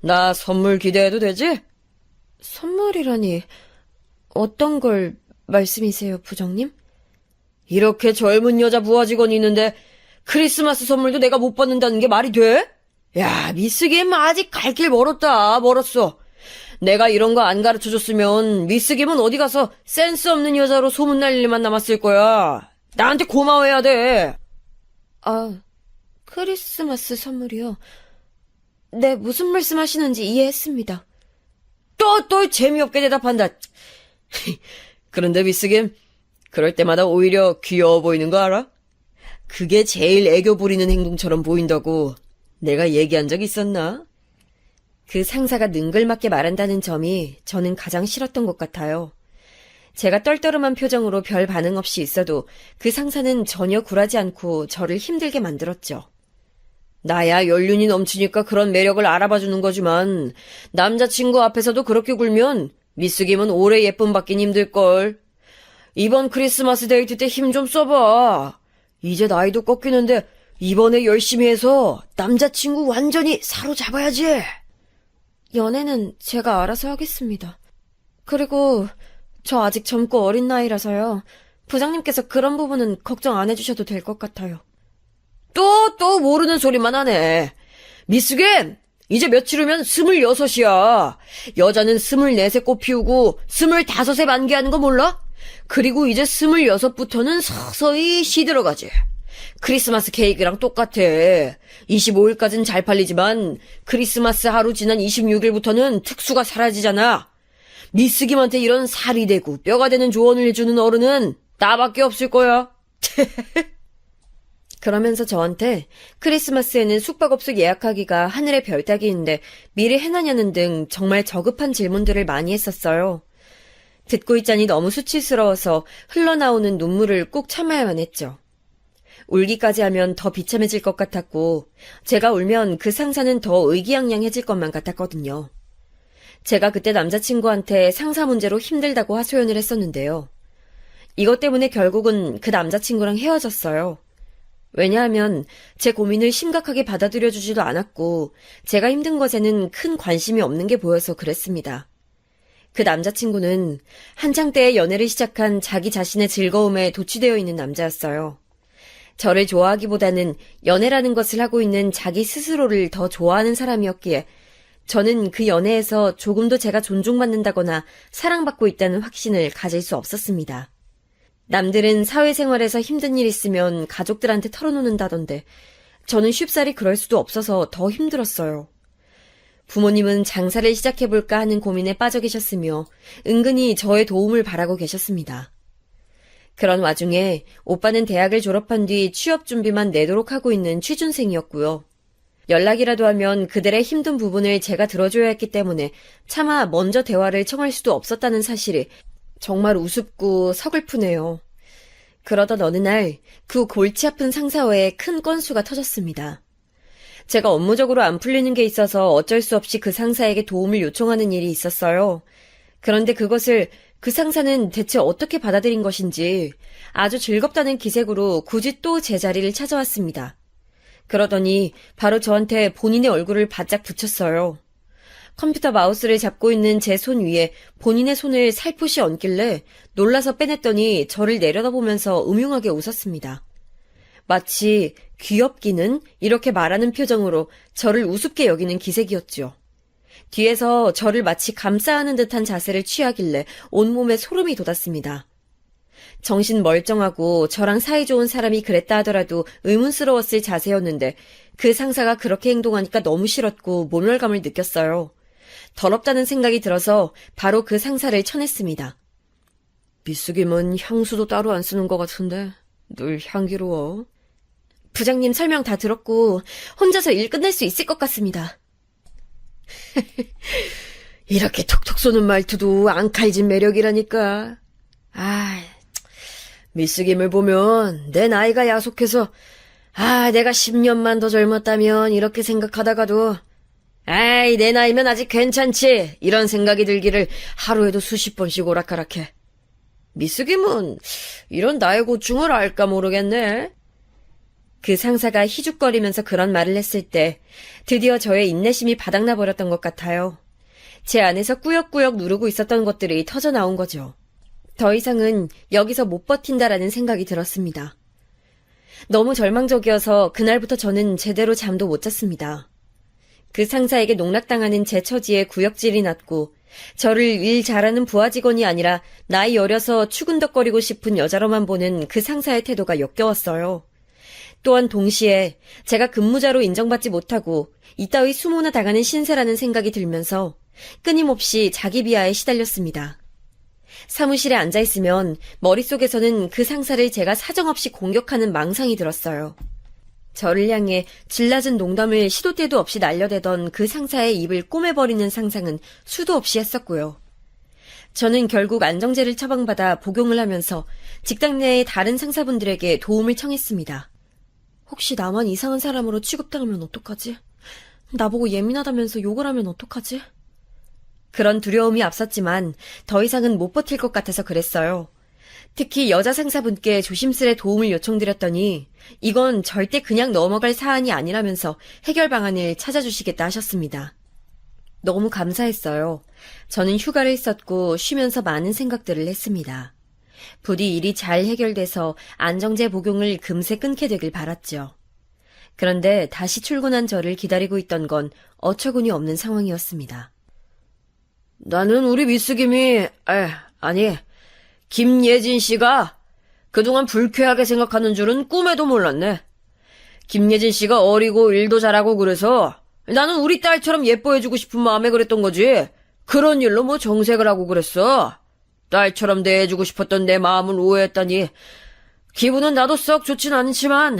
나 선물 기대해도 되지? 선물이라니 어떤 걸 말씀이세요, 부장님? 이렇게 젊은 여자 부하 직원이 있는데 크리스마스 선물도 내가 못 받는다는 게 말이 돼? 야, 미스김 아직 갈 길 멀었어. 내가 이런 거 안 가르쳐줬으면 미스김은 어디 가서 센스 없는 여자로 소문날 일만 남았을 거야. 나한테 고마워해야 돼. 크리스마스 선물이요? 네, 무슨 말씀하시는지 이해했습니다. 또 재미없게 대답한다. 그런데 미스김, 그럴 때마다 오히려 귀여워 보이는 거 알아? 그게 제일 애교 부리는 행동처럼 보인다고 내가 얘기한 적 있었나? 그 상사가 능글맞게 말한다는 점이 저는 가장 싫었던 것 같아요. 제가 떨떠름한 표정으로 별 반응 없이 있어도 그 상사는 전혀 굴하지 않고 저를 힘들게 만들었죠. 나야 연륜이 넘치니까 그런 매력을 알아봐주는 거지만 남자친구 앞에서도 그렇게 굴면 미스김은 오래 예쁨 받긴 힘들걸. 이번 크리스마스 데이트 때 힘 좀 써봐. 이제 나이도 꺾이는데 이번에 열심히 해서 남자친구 완전히 사로잡아야지. 연애는 제가 알아서 하겠습니다. 그리고 저 아직 젊고 어린 나이라서요. 부장님께서 그런 부분은 걱정 안 해주셔도 될 것 같아요. 또 모르는 소리만 하네. 미스겐, 이제 며칠 후면 26이야. 여자는 24세 꽃 피우고 25세 만개하는 거 몰라? 그리고 이제 26부터는 서서히 시들어가지. 크리스마스 케이크랑 똑같아. 25일까진 잘 팔리지만 크리스마스 하루 지난 26일부터는 특수가 사라지잖아. 미스김한테 이런 살이 되고 뼈가 되는 조언을 해주는 어른은 나밖에 없을 거야. 그러면서 저한테 크리스마스에는 숙박업소 예약하기가 하늘의 별 따기인데 미리 해놨냐는 등 정말 저급한 질문들을 많이 했었어요. 듣고 있자니 너무 수치스러워서 흘러나오는 눈물을 꾹 참아야만 했죠. 울기까지 하면 더 비참해질 것 같았고 제가 울면 그 상사는 더 의기양양해질 것만 같았거든요. 제가 그때 남자친구한테 상사 문제로 힘들다고 하소연을 했었는데요. 이것 때문에 결국은 그 남자친구랑 헤어졌어요. 왜냐하면 제 고민을 심각하게 받아들여주지도 않았고 제가 힘든 것에는 큰 관심이 없는 게 보여서 그랬습니다. 그 남자친구는 한창 때에 연애를 시작한 자기 자신의 즐거움에 도취되어 있는 남자였어요. 저를 좋아하기보다는 연애라는 것을 하고 있는 자기 스스로를 더 좋아하는 사람이었기에 저는 그 연애에서 조금도 제가 존중받는다거나 사랑받고 있다는 확신을 가질 수 없었습니다. 남들은 사회생활에서 힘든 일 있으면 가족들한테 털어놓는다던데 저는 쉽사리 그럴 수도 없어서 더 힘들었어요. 부모님은 장사를 시작해볼까 하는 고민에 빠져 계셨으며 은근히 저의 도움을 바라고 계셨습니다. 그런 와중에 오빠는 대학을 졸업한 뒤 취업 준비만 내도록 하고 있는 취준생이었고요. 연락이라도 하면 그들의 힘든 부분을 제가 들어줘야 했기 때문에 차마 먼저 대화를 청할 수도 없었다는 사실이 정말 우습고 서글프네요. 그러던 어느 날 그 골치 아픈 상사와의 큰 건수가 터졌습니다. 제가 업무적으로 안 풀리는 게 있어서 어쩔 수 없이 그 상사에게 도움을 요청하는 일이 있었어요. 그런데 그것을 그 상사는 대체 어떻게 받아들인 것인지 아주 즐겁다는 기색으로 굳이 또 제 자리를 찾아왔습니다. 그러더니 바로 저한테 본인의 얼굴을 바짝 붙였어요. 컴퓨터 마우스를 잡고 있는 제 손 위에 본인의 손을 살포시 얹길래 놀라서 빼냈더니 저를 내려다보면서 음흉하게 웃었습니다. 마치 귀엽기는 이렇게 말하는 표정으로 저를 우습게 여기는 기색이었죠. 뒤에서 저를 마치 감싸하는 듯한 자세를 취하길래 온몸에 소름이 돋았습니다. 정신 멀쩡하고 저랑 사이좋은 사람이 그랬다 하더라도 의문스러웠을 자세였는데 그 상사가 그렇게 행동하니까 너무 싫었고 모멸감을 느꼈어요. 더럽다는 생각이 들어서 바로 그 상사를 쳐냈습니다. 미숙임은 향수도 따로 안 쓰는 것 같은데 늘 향기로워. 부장님 설명 다 들었고 혼자서 일 끝낼 수 있을 것 같습니다. 이렇게 톡톡 쏘는 말투도 앙칼진 매력이라니까. 미숙임을 보면 내 나이가 야속해서 내가 10년만 더 젊었다면 이렇게 생각하다가도 내 나이면 아직 괜찮지 이런 생각이 들기를 하루에도 수십 번씩 오락가락해. 미숙임은 이런 나의 고충을 알까 모르겠네. 그 상사가 희죽거리면서 그런 말을 했을 때 드디어 저의 인내심이 바닥나 버렸던 것 같아요. 제 안에서 꾸역꾸역 누르고 있었던 것들이 터져나온 거죠. 더 이상은 여기서 못 버틴다라는 생각이 들었습니다. 너무 절망적이어서 그날부터 저는 제대로 잠도 못 잤습니다. 그 상사에게 농락당하는 제 처지에 구역질이 났고 저를 일 잘하는 부하 직원이 아니라 나이 어려서 추근덕거리고 싶은 여자로만 보는 그 상사의 태도가 역겨웠어요. 또한 동시에 제가 근무자로 인정받지 못하고 이따위 수모나 당하는 신세라는 생각이 들면서 끊임없이 자기 비하에 시달렸습니다. 사무실에 앉아있으면 머릿속에서는 그 상사를 제가 사정없이 공격하는 망상이 들었어요. 저를 향해 질낮은 농담을 시도 때도 없이 날려대던 그 상사의 입을 꼬매버리는 상상은 수도 없이 했었고요. 저는 결국 안정제를 처방받아 복용을 하면서 직장 내의 다른 상사분들에게 도움을 청했습니다. 혹시 나만 이상한 사람으로 취급당하면 어떡하지? 나보고 예민하다면서 욕을 하면 어떡하지? 그런 두려움이 앞섰지만 더 이상은 못 버틸 것 같아서 그랬어요. 특히 여자 상사분께 조심스레 도움을 요청드렸더니 이건 절대 그냥 넘어갈 사안이 아니라면서 해결 방안을 찾아주시겠다 하셨습니다. 너무 감사했어요. 저는 휴가를 썼고 쉬면서 많은 생각들을 했습니다. 부디 일이 잘 해결돼서 안정제 복용을 금세 끊게 되길 바랐죠. 그런데 다시 출근한 저를 기다리고 있던 건 어처구니 없는 상황이었습니다. 나는 우리 미숙임이, 김예진 씨가 그동안 불쾌하게 생각하는 줄은 꿈에도 몰랐네. 김예진 씨가 어리고 일도 잘하고 그래서 나는 우리 딸처럼 예뻐해주고 싶은 마음에 그랬던 거지. 그런 일로 뭐 정색을 하고 그랬어. 딸처럼 대해주고 싶었던 내 마음을 오해했다니. 기분은 나도 썩 좋진 않지만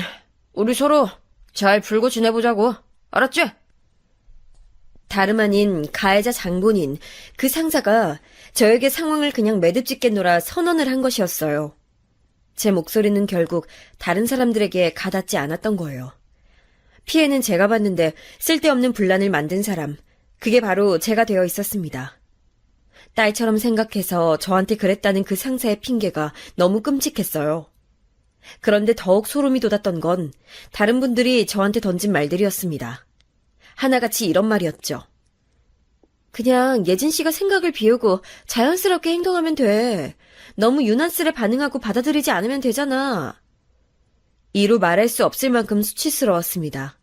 우리 서로 잘 풀고 지내보자고. 알았지? 다름 아닌 가해자 장본인 그 상사가 저에게 상황을 그냥 매듭짓게 놀아 선언을 한 것이었어요. 제 목소리는 결국 다른 사람들에게 가닿지 않았던 거예요. 피해는 제가 봤는데 쓸데없는 분란을 만든 사람, 그게 바로 제가 되어 있었습니다. 딸처럼 생각해서 저한테 그랬다는 그 상사의 핑계가 너무 끔찍했어요. 그런데 더욱 소름이 돋았던 건 다른 분들이 저한테 던진 말들이었습니다. 하나같이 이런 말이었죠. 그냥 예진 씨가 생각을 비우고 자연스럽게 행동하면 돼. 너무 유난스레 반응하고 받아들이지 않으면 되잖아. 이루 말할 수 없을 만큼 수치스러웠습니다.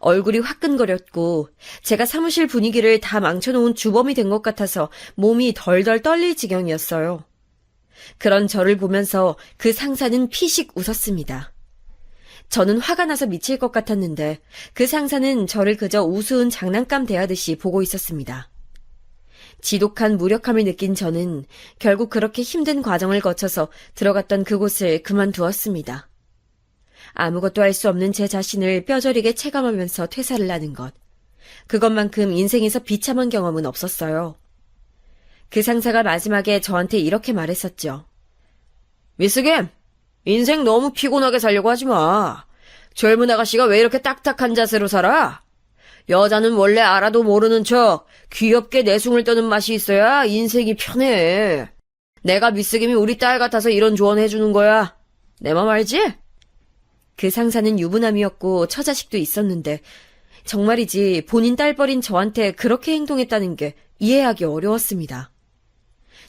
얼굴이 화끈거렸고 제가 사무실 분위기를 다 망쳐놓은 주범이 된 것 같아서 몸이 덜덜 떨릴 지경이었어요. 그런 저를 보면서 그 상사는 피식 웃었습니다. 저는 화가 나서 미칠 것 같았는데 그 상사는 저를 그저 우스운 장난감 대하듯이 보고 있었습니다. 지독한 무력함을 느낀 저는 결국 그렇게 힘든 과정을 거쳐서 들어갔던 그곳을 그만두었습니다. 아무것도 할 수 없는 제 자신을 뼈저리게 체감하면서 퇴사를 하는 것. 그것만큼 인생에서 비참한 경험은 없었어요. 그 상사가 마지막에 저한테 이렇게 말했었죠. 미스김, 인생 너무 피곤하게 살려고 하지 마. 젊은 아가씨가 왜 이렇게 딱딱한 자세로 살아? 여자는 원래 알아도 모르는 척 귀엽게 내숭을 떠는 맛이 있어야 인생이 편해. 내가 미스김이 우리 딸 같아서 이런 조언 해주는 거야. 내 맘 알지? 그 상사는 유부남이었고 처자식도 있었는데 정말이지 본인 딸버린 저한테 그렇게 행동했다는 게 이해하기 어려웠습니다.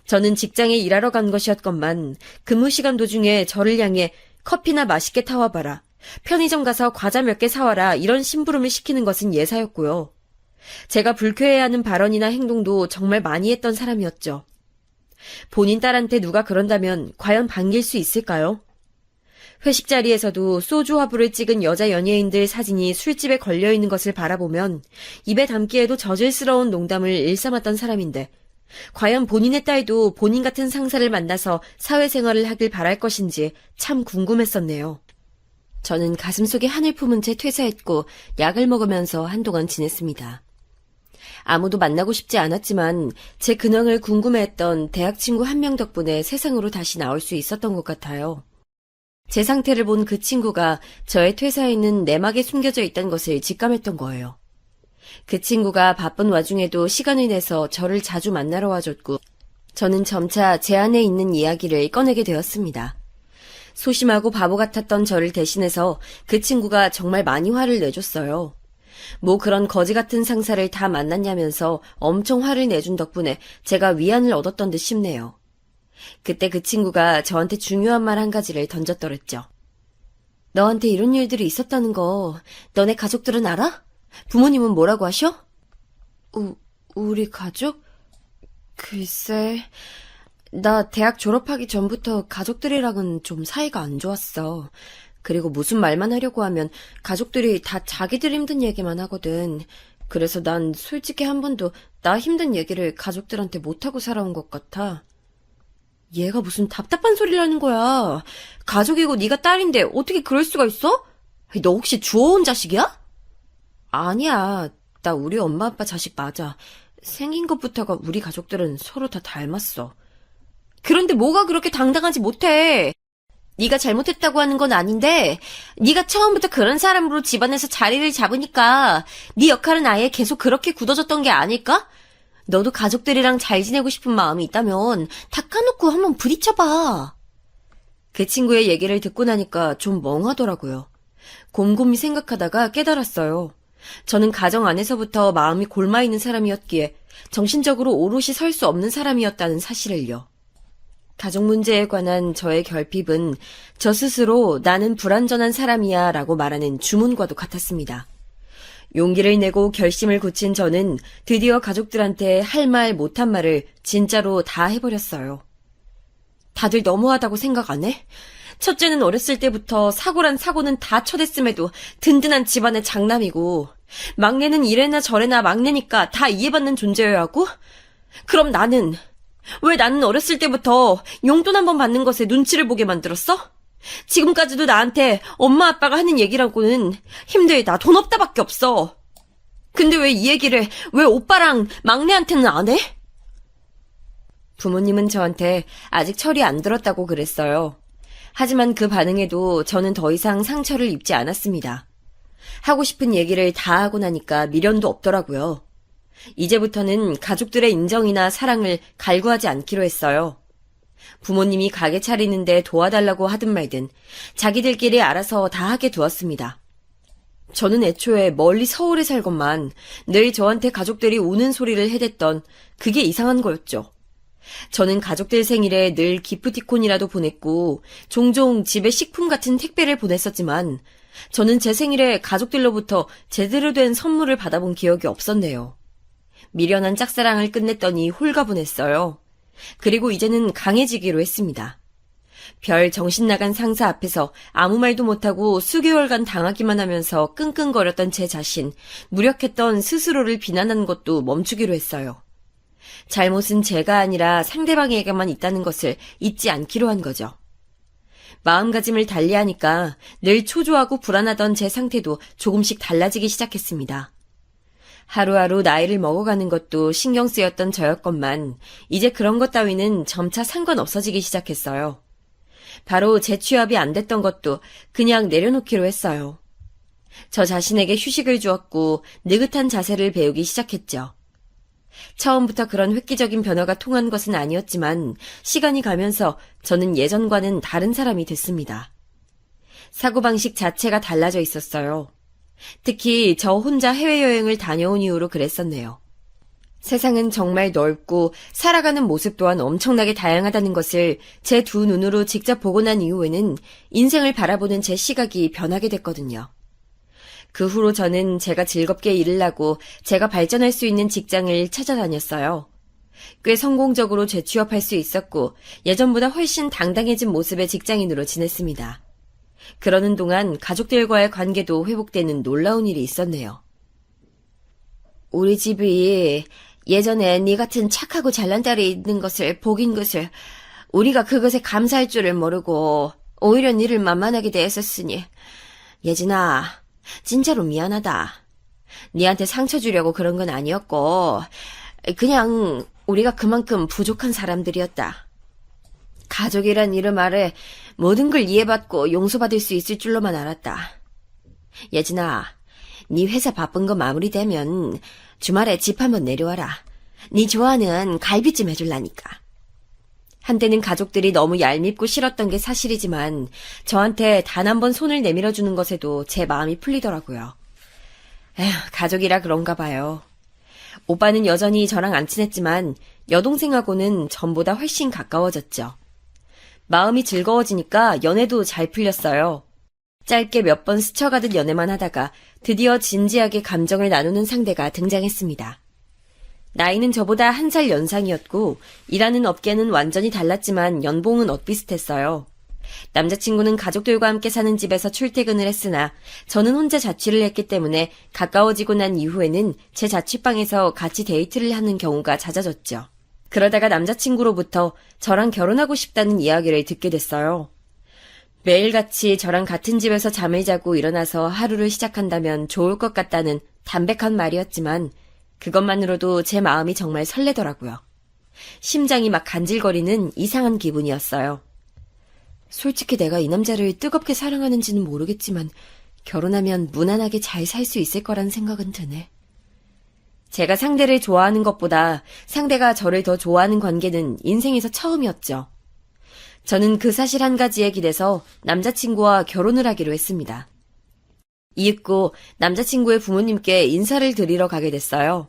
저는 직장에 일하러 간 것이었건만 근무 시간 도중에 저를 향해 커피나 맛있게 타와봐라, 편의점 가서 과자 몇 개 사와라 이런 심부름을 시키는 것은 예사였고요. 제가 불쾌해하는 발언이나 행동도 정말 많이 했던 사람이었죠. 본인 딸한테 누가 그런다면 과연 반길 수 있을까요? 회식 자리에서도 소주 화부를 찍은 여자 연예인들 사진이 술집에 걸려있는 것을 바라보면 입에 담기에도 저질스러운 농담을 일삼았던 사람인데 과연 본인의 딸도 본인 같은 상사를 만나서 사회생활을 하길 바랄 것인지 참 궁금했었네요. 저는 가슴속에 한을 품은 채 퇴사했고 약을 먹으면서 한동안 지냈습니다. 아무도 만나고 싶지 않았지만 제 근황을 궁금해했던 대학 친구 한 명 덕분에 세상으로 다시 나올 수 있었던 것 같아요. 제 상태를 본 그 친구가 저의 퇴사에는 내막에 숨겨져 있다는 것을 직감했던 거예요. 그 친구가 바쁜 와중에도 시간을 내서 저를 자주 만나러 와줬고 저는 점차 제 안에 있는 이야기를 꺼내게 되었습니다. 소심하고 바보 같았던 저를 대신해서 그 친구가 정말 많이 화를 내줬어요. 뭐 그런 거지 같은 상사를 다 만났냐면서 엄청 화를 내준 덕분에 제가 위안을 얻었던 듯 싶네요. 그때 그 친구가 저한테 중요한 말 한 가지를 던졌더랬죠. 너한테 이런 일들이 있었다는 거 너네 가족들은 알아? 부모님은 뭐라고 하셔? 우리 가족? 글쎄, 나 대학 졸업하기 전부터 가족들이랑은 좀 사이가 안 좋았어. 그리고 무슨 말만 하려고 하면 가족들이 다 자기들 힘든 얘기만 하거든. 그래서 난 솔직히 한 번도 나 힘든 얘기를 가족들한테 못하고 살아온 것 같아. 얘가 무슨 답답한 소리를 하는 거야. 가족이고 네가 딸인데 어떻게 그럴 수가 있어? 너 혹시 주워온 자식이야? 아니야. 나 우리 엄마 아빠 자식 맞아. 생긴 것부터가 우리 가족들은 서로 다 닮았어. 그런데 뭐가 그렇게 당당하지 못해? 네가 잘못했다고 하는 건 아닌데 네가 처음부터 그런 사람으로 집안에서 자리를 잡으니까 네 역할은 아예 계속 그렇게 굳어졌던 게 아닐까? 너도 가족들이랑 잘 지내고 싶은 마음이 있다면 다 까놓고 한번 부딪혀봐. 그 친구의 얘기를 듣고 나니까 좀 멍하더라고요. 곰곰이 생각하다가 깨달았어요. 저는 가정 안에서부터 마음이 골마있는 사람이었기에 정신적으로 오롯이 설 수 없는 사람이었다는 사실을요. 가족 문제에 관한 저의 결핍은 저 스스로 나는 불완전한 사람이야 라고 말하는 주문과도 같았습니다. 용기를 내고 결심을 굳힌 저는 드디어 가족들한테 할 말 못한 말을 진짜로 다 해버렸어요. 다들 너무하다고 생각 안 해? 첫째는 어렸을 때부터 사고란 사고는 다 쳐댔음에도 든든한 집안의 장남이고 막내는 이래나 저래나 막내니까 다 이해받는 존재여야 하고 그럼 나는 왜 나는 어렸을 때부터 용돈 한 번 받는 것에 눈치를 보게 만들었어? 지금까지도 나한테 엄마 아빠가 하는 얘기라고는 힘들다, 돈 없다밖에 없어. 근데 왜 이 얘기를 왜 오빠랑 막내한테는 안 해? 부모님은 저한테 아직 철이 안 들었다고 그랬어요. 하지만 그 반응에도 저는 더 이상 상처를 입지 않았습니다. 하고 싶은 얘기를 다 하고 나니까 미련도 없더라고요. 이제부터는 가족들의 인정이나 사랑을 갈구하지 않기로 했어요. 부모님이 가게 차리는데 도와달라고 하든 말든 자기들끼리 알아서 다 하게 두었습니다. 저는 애초에 멀리 서울에 살건만 늘 저한테 가족들이 우는 소리를 해댔던 그게 이상한 거였죠. 저는 가족들 생일에 늘 기프티콘이라도 보냈고 종종 집에 식품 같은 택배를 보냈었지만 저는 제 생일에 가족들로부터 제대로 된 선물을 받아본 기억이 없었네요. 미련한 짝사랑을 끝냈더니 홀가분했어요. 그리고 이제는 강해지기로 했습니다. 별 정신나간 상사 앞에서 아무 말도 못하고 수개월간 당하기만 하면서 끙끙거렸던 제 자신, 무력했던 스스로를 비난하는 것도 멈추기로 했어요. 잘못은 제가 아니라 상대방에게만 있다는 것을 잊지 않기로 한 거죠. 마음가짐을 달리하니까 늘 초조하고 불안하던 제 상태도 조금씩 달라지기 시작했습니다. 하루하루 나이를 먹어가는 것도 신경 쓰였던 저였건만 이제 그런 것 따위는 점차 상관없어지기 시작했어요. 바로 재취업이 안 됐던 것도 그냥 내려놓기로 했어요. 저 자신에게 휴식을 주었고 느긋한 자세를 배우기 시작했죠. 처음부터 그런 획기적인 변화가 통한 것은 아니었지만 시간이 가면서 저는 예전과는 다른 사람이 됐습니다. 사고방식 자체가 달라져 있었어요. 특히 저 혼자 해외여행을 다녀온 이후로 그랬었네요. 세상은 정말 넓고 살아가는 모습 또한 엄청나게 다양하다는 것을 제 두 눈으로 직접 보고 난 이후에는 인생을 바라보는 제 시각이 변하게 됐거든요. 그 후로 저는 제가 즐겁게 일을 하고 제가 발전할 수 있는 직장을 찾아다녔어요. 꽤 성공적으로 재취업할 수 있었고 예전보다 훨씬 당당해진 모습의 직장인으로 지냈습니다. 그러는 동안 가족들과의 관계도 회복되는 놀라운 일이 있었네요. 우리 집이 예전에 네 같은 착하고 잘난 딸이 있는 것을 복인 것을 우리가 그것에 감사할 줄을 모르고 오히려 니를 만만하게 대했었으니 예진아 진짜로 미안하다. 니한테 상처 주려고 그런 건 아니었고 그냥 우리가 그만큼 부족한 사람들이었다. 가족이란 이름 아래 모든 걸 이해받고 용서받을 수 있을 줄로만 알았다. 예진아, 네 회사 바쁜 거 마무리되면 주말에 집 한번 내려와라. 네 좋아하는 갈비찜 해줄라니까. 한때는 가족들이 너무 얄밉고 싫었던 게 사실이지만 저한테 단 한 번 손을 내밀어주는 것에도 제 마음이 풀리더라고요. 에휴, 가족이라 그런가 봐요. 오빠는 여전히 저랑 안 친했지만 여동생하고는 전보다 훨씬 가까워졌죠. 마음이 즐거워지니까 연애도 잘 풀렸어요. 짧게 몇 번 스쳐가듯 연애만 하다가 드디어 진지하게 감정을 나누는 상대가 등장했습니다. 나이는 저보다 1살 연상이었고 일하는 업계는 완전히 달랐지만 연봉은 엇비슷했어요. 남자친구는 가족들과 함께 사는 집에서 출퇴근을 했으나 저는 혼자 자취를 했기 때문에 가까워지고 난 이후에는 제 자취방에서 같이 데이트를 하는 경우가 잦아졌죠. 그러다가 남자친구로부터 저랑 결혼하고 싶다는 이야기를 듣게 됐어요. 매일같이 저랑 같은 집에서 잠을 자고 일어나서 하루를 시작한다면 좋을 것 같다는 담백한 말이었지만 그것만으로도 제 마음이 정말 설레더라고요. 심장이 막 간질거리는 이상한 기분이었어요. 솔직히 내가 이 남자를 뜨겁게 사랑하는지는 모르겠지만 결혼하면 무난하게 잘 살 수 있을 거란 생각은 드네. 제가 상대를 좋아하는 것보다 상대가 저를 더 좋아하는 관계는 인생에서 처음이었죠. 저는 그 사실 한 가지에 기대서 남자친구와 결혼을 하기로 했습니다. 이윽고 남자친구의 부모님께 인사를 드리러 가게 됐어요.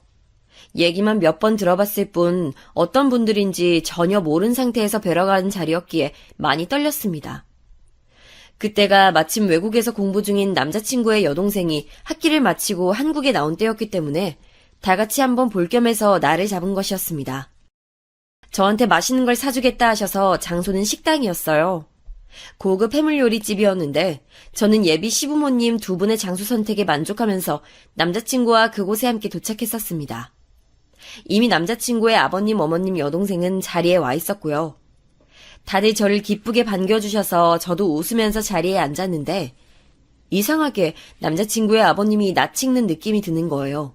얘기만 몇 번 들어봤을 뿐 어떤 분들인지 전혀 모른 상태에서 뵈러 가는 자리였기에 많이 떨렸습니다. 그때가 마침 외국에서 공부 중인 남자친구의 여동생이 학기를 마치고 한국에 나온 때였기 때문에 다 같이 한번 볼 겸해서 날을 잡은 것이었습니다. 저한테 맛있는 걸 사주겠다 하셔서 장소는 식당이었어요. 고급 해물 요리집이었는데 저는 예비 시부모님 두 분의 장소 선택에 만족하면서 남자친구와 그곳에 함께 도착했었습니다. 이미 남자친구의 아버님, 어머님, 여동생은 자리에 와 있었고요. 다들 저를 기쁘게 반겨주셔서 저도 웃으면서 자리에 앉았는데 이상하게 남자친구의 아버님이 낯 익는 느낌이 드는 거예요.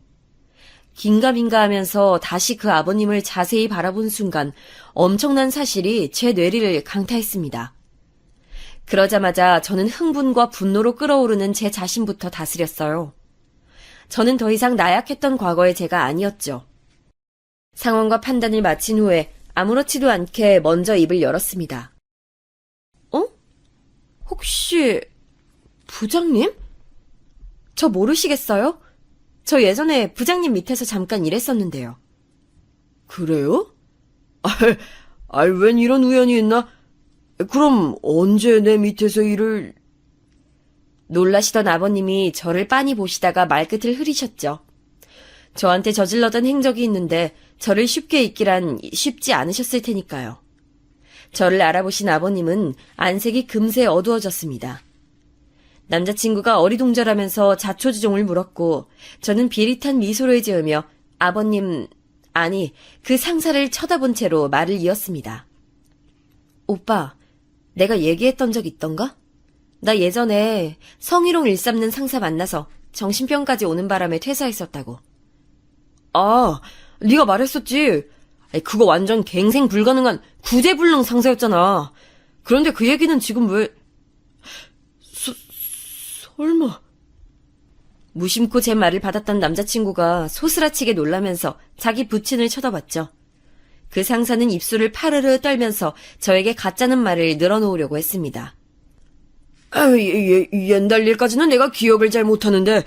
긴가민가 하면서 다시 그 아버님을 자세히 바라본 순간 엄청난 사실이 제 뇌리를 강타했습니다. 그러자마자 저는 흥분과 분노로 끓어오르는 제 자신부터 다스렸어요. 저는 더 이상 나약했던 과거의 제가 아니었죠. 상황과 판단을 마친 후에 아무렇지도 않게 먼저 입을 열었습니다. 혹시 부장님? 저 모르시겠어요? 저 예전에 부장님 밑에서 잠깐 일했었는데요. 그래요? 웬 이런 우연이 있나? 그럼 언제 내 밑에서 일을... 놀라시던 아버님이 저를 빤히 보시다가 말끝을 흐리셨죠. 저한테 저질러던 행적이 있는데 저를 쉽게 잊기란 쉽지 않으셨을 테니까요. 저를 알아보신 아버님은 안색이 금세 어두워졌습니다. 남자친구가 어리둥절하면서 자초지종을 물었고 저는 비릿한 미소를 지으며 아버님, 아니 그 상사를 쳐다본 채로 말을 이었습니다. 오빠, 내가 얘기했던 적 있던가? 나 예전에 성희롱 일삼는 상사 만나서 정신병까지 오는 바람에 퇴사했었다고. 아, 네가 말했었지. 그거 완전 갱생 불가능한 구제불능 상사였잖아. 그런데 그 얘기는 지금 왜... 설마... 무심코 제 말을 받았던 남자친구가 소스라치게 놀라면서 자기 부친을 쳐다봤죠. 그 상사는 입술을 파르르 떨면서 저에게 가짜는 말을 늘어놓으려고 했습니다. 옛날 일까지는 내가 기억을 잘 못하는데,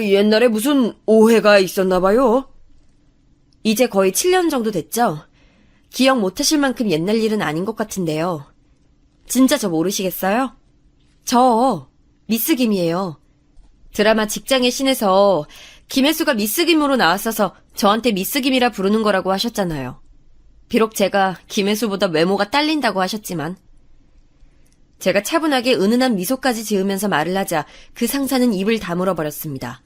옛날에 무슨 오해가 있었나 봐요. 이제 거의 7년 정도 됐죠? 기억 못하실 만큼 옛날 일은 아닌 것 같은데요. 진짜 저 모르시겠어요? 저 미스 김이에요. 드라마 직장의 신에서 김혜수가 미스 김으로 나왔어서 저한테 미스 김이라 부르는 거라고 하셨잖아요. 비록 제가 김혜수보다 외모가 딸린다고 하셨지만 제가 차분하게 은은한 미소까지 지으면서 말을 하자 그 상사는 입을 다물어 버렸습니다.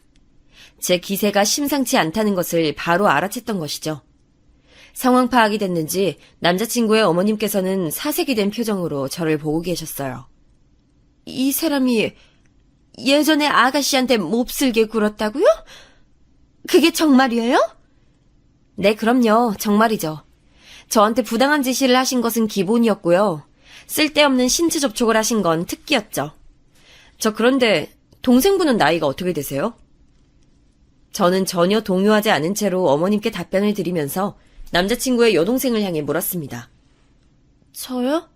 제 기세가 심상치 않다는 것을 바로 알아챘던 것이죠. 상황 파악이 됐는지 남자친구의 어머님께서는 사색이 된 표정으로 저를 보고 계셨어요. 이 사람이 예전에 아가씨한테 몹쓸게 굴었다고요? 그게 정말이에요? 네, 그럼요. 정말이죠. 저한테 부당한 지시를 하신 것은 기본이었고요. 쓸데없는 신체 접촉을 하신 건 특기였죠. 저 그런데 동생분은 나이가 어떻게 되세요? 저는 전혀 동요하지 않은 채로 어머님께 답변을 드리면서 남자친구의 여동생을 향해 물었습니다. 저요?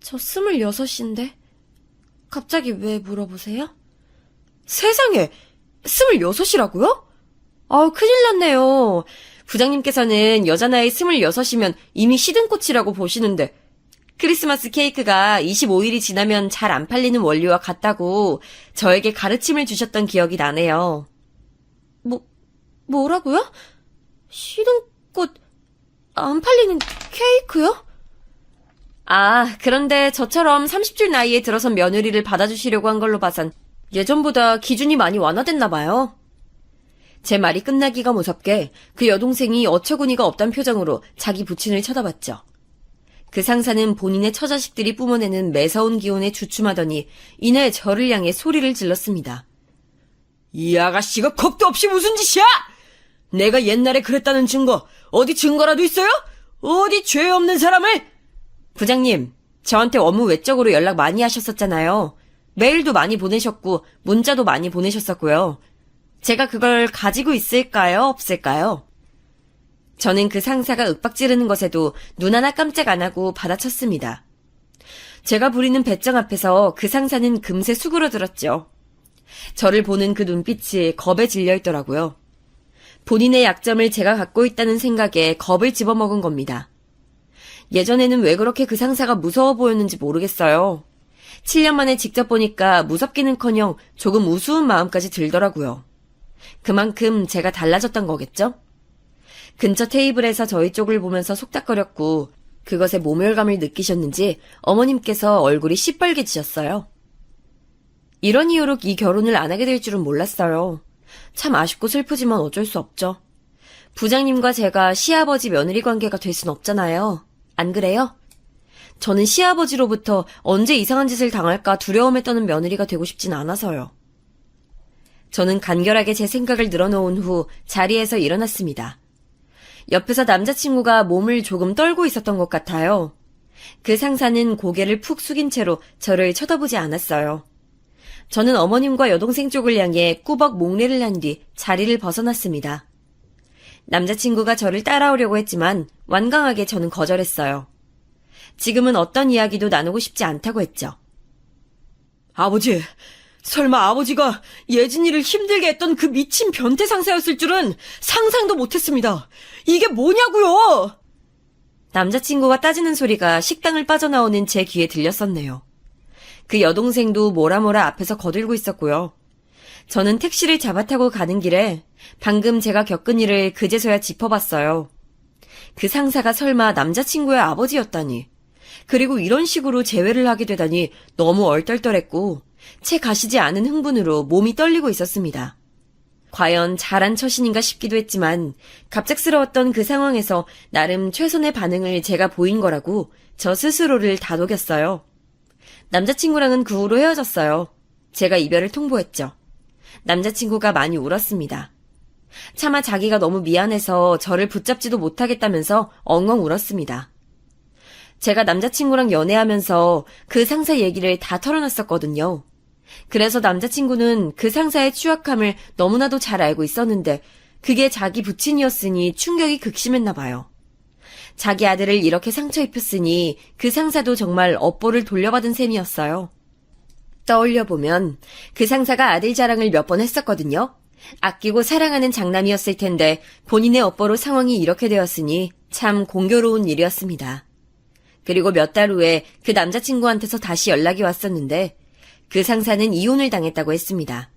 저 26인데 갑자기 왜 물어보세요? 세상에! 26이라고요? 큰일 났네요. 부장님께서는 여자 나이 26이면 이미 시든꽃이라고 보시는데 크리스마스 케이크가 25일이 지나면 잘 안 팔리는 원리와 같다고 저에게 가르침을 주셨던 기억이 나네요. 뭐라고요? 시든꽃 안 팔리는 케이크요? 그런데 저처럼 30줄 나이에 들어선 며느리를 받아주시려고 한 걸로 봐선 예전보다 기준이 많이 완화됐나 봐요. 제 말이 끝나기가 무섭게 그 여동생이 어처구니가 없단 표정으로 자기 부친을 쳐다봤죠. 그 상사는 본인의 처자식들이 뿜어내는 매서운 기운에 주춤하더니 이내 저를 향해 소리를 질렀습니다. 이 아가씨가 겁도 없이 무슨 짓이야! 내가 옛날에 그랬다는 증거, 어디 증거라도 있어요? 어디 죄 없는 사람을! 부장님, 저한테 업무 외적으로 연락 많이 하셨었잖아요. 메일도 많이 보내셨고 문자도 많이 보내셨었고요. 제가 그걸 가지고 있을까요? 없을까요? 저는 그 상사가 윽박 지르는 것에도 눈 하나 깜짝 안 하고 받아쳤습니다. 제가 부리는 배짱 앞에서 그 상사는 금세 수그러들었죠. 저를 보는 그 눈빛이 겁에 질려 있더라고요. 본인의 약점을 제가 갖고 있다는 생각에 겁을 집어먹은 겁니다. 예전에는 왜 그렇게 그 상사가 무서워 보였는지 모르겠어요. 7년 만에 직접 보니까 무섭기는커녕 조금 우스운 마음까지 들더라고요. 그만큼 제가 달라졌던 거겠죠? 근처 테이블에서 저희 쪽을 보면서 속닥거렸고 그것에 모멸감을 느끼셨는지 어머님께서 얼굴이 시뻘개지셨어요. 이런 이유로 이 결혼을 안 하게 될 줄은 몰랐어요. 참 아쉽고 슬프지만 어쩔 수 없죠. 부장님과 제가 시아버지 며느리 관계가 될 순 없잖아요. 안 그래요? 저는 시아버지로부터 언제 이상한 짓을 당할까 두려움에 떠는 며느리가 되고 싶진 않아서요. 저는 간결하게 제 생각을 늘어놓은 후 자리에서 일어났습니다. 옆에서 남자친구가 몸을 조금 떨고 있었던 것 같아요. 그 상사는 고개를 푹 숙인 채로 저를 쳐다보지 않았어요. 저는 어머님과 여동생 쪽을 향해 꾸벅 목례를 한 뒤 자리를 벗어났습니다. 남자친구가 저를 따라오려고 했지만 완강하게 저는 거절했어요. 지금은 어떤 이야기도 나누고 싶지 않다고 했죠. 아버지, 설마 아버지가 예진이를 힘들게 했던 그 미친 변태 상사였을 줄은 상상도 못했습니다. 이게 뭐냐고요? 남자친구가 따지는 소리가 식당을 빠져나오는 제 귀에 들렸었네요. 그 여동생도 뭐라 앞에서 거들고 있었고요. 저는 택시를 잡아타고 가는 길에 방금 제가 겪은 일을 그제서야 짚어봤어요. 그 상사가 설마 남자친구의 아버지였다니. 그리고 이런 식으로 재회를 하게 되다니 너무 얼떨떨했고 채 가시지 않은 흥분으로 몸이 떨리고 있었습니다. 과연 잘한 처신인가 싶기도 했지만 갑작스러웠던 그 상황에서 나름 최선의 반응을 제가 보인 거라고 저 스스로를 다독였어요. 남자친구랑은 그 후로 헤어졌어요. 제가 이별을 통보했죠. 남자친구가 많이 울었습니다. 차마 자기가 너무 미안해서 저를 붙잡지도 못하겠다면서 엉엉 울었습니다. 제가 남자친구랑 연애하면서 그 상사 얘기를 다 털어놨었거든요. 그래서 남자친구는 그 상사의 추악함을 너무나도 잘 알고 있었는데 그게 자기 부친이었으니 충격이 극심했나 봐요. 자기 아들을 이렇게 상처 입혔으니 그 상사도 정말 업보를 돌려받은 셈이었어요. 떠올려보면 그 상사가 아들 자랑을 몇 번 했었거든요. 아끼고 사랑하는 장남이었을 텐데 본인의 업보로 상황이 이렇게 되었으니 참 공교로운 일이었습니다. 그리고 몇 달 후에 그 남자친구한테서 다시 연락이 왔었는데 그 상사는 이혼을 당했다고 했습니다.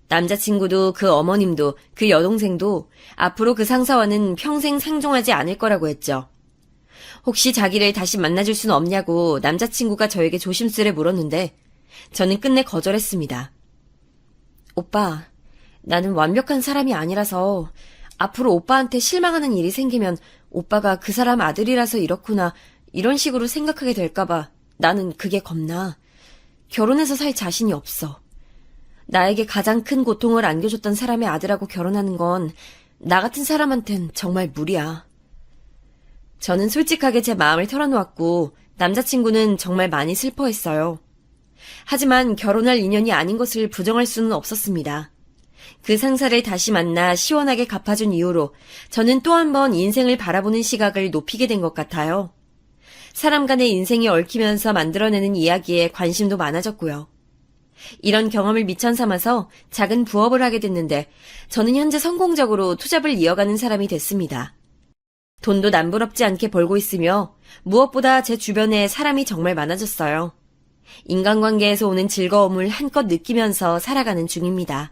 남자친구도 그 어머님도 그 여동생도 앞으로 그 상사와는 평생 상종하지 않을 거라고 했죠. 혹시 자기를 다시 만나줄 수는 없냐고 남자친구가 저에게 조심스레 물었는데 저는 끝내 거절했습니다. 오빠, 나는 완벽한 사람이 아니라서 앞으로 오빠한테 실망하는 일이 생기면 오빠가 그 사람 아들이라서 이렇구나 이런 식으로 생각하게 될까봐 나는 그게 겁나. 결혼해서 살 자신이 없어. 나에게 가장 큰 고통을 안겨줬던 사람의 아들하고 결혼하는 건 나 같은 사람한텐 정말 무리야. 저는 솔직하게 제 마음을 털어놓았고 남자친구는 정말 많이 슬퍼했어요. 하지만 결혼할 인연이 아닌 것을 부정할 수는 없었습니다. 그 상사를 다시 만나 시원하게 갚아준 이후로 저는 또 한 번 인생을 바라보는 시각을 높이게 된 것 같아요. 사람 간의 인생이 얽히면서 만들어내는 이야기에 관심도 많아졌고요. 이런 경험을 미천 삼아서 작은 부업을 하게 됐는데 저는 현재 성공적으로 투잡을 이어가는 사람이 됐습니다. 돈도 남부럽지 않게 벌고 있으며 무엇보다 제 주변에 사람이 정말 많아졌어요. 인간관계에서 오는 즐거움을 한껏 느끼면서 살아가는 중입니다.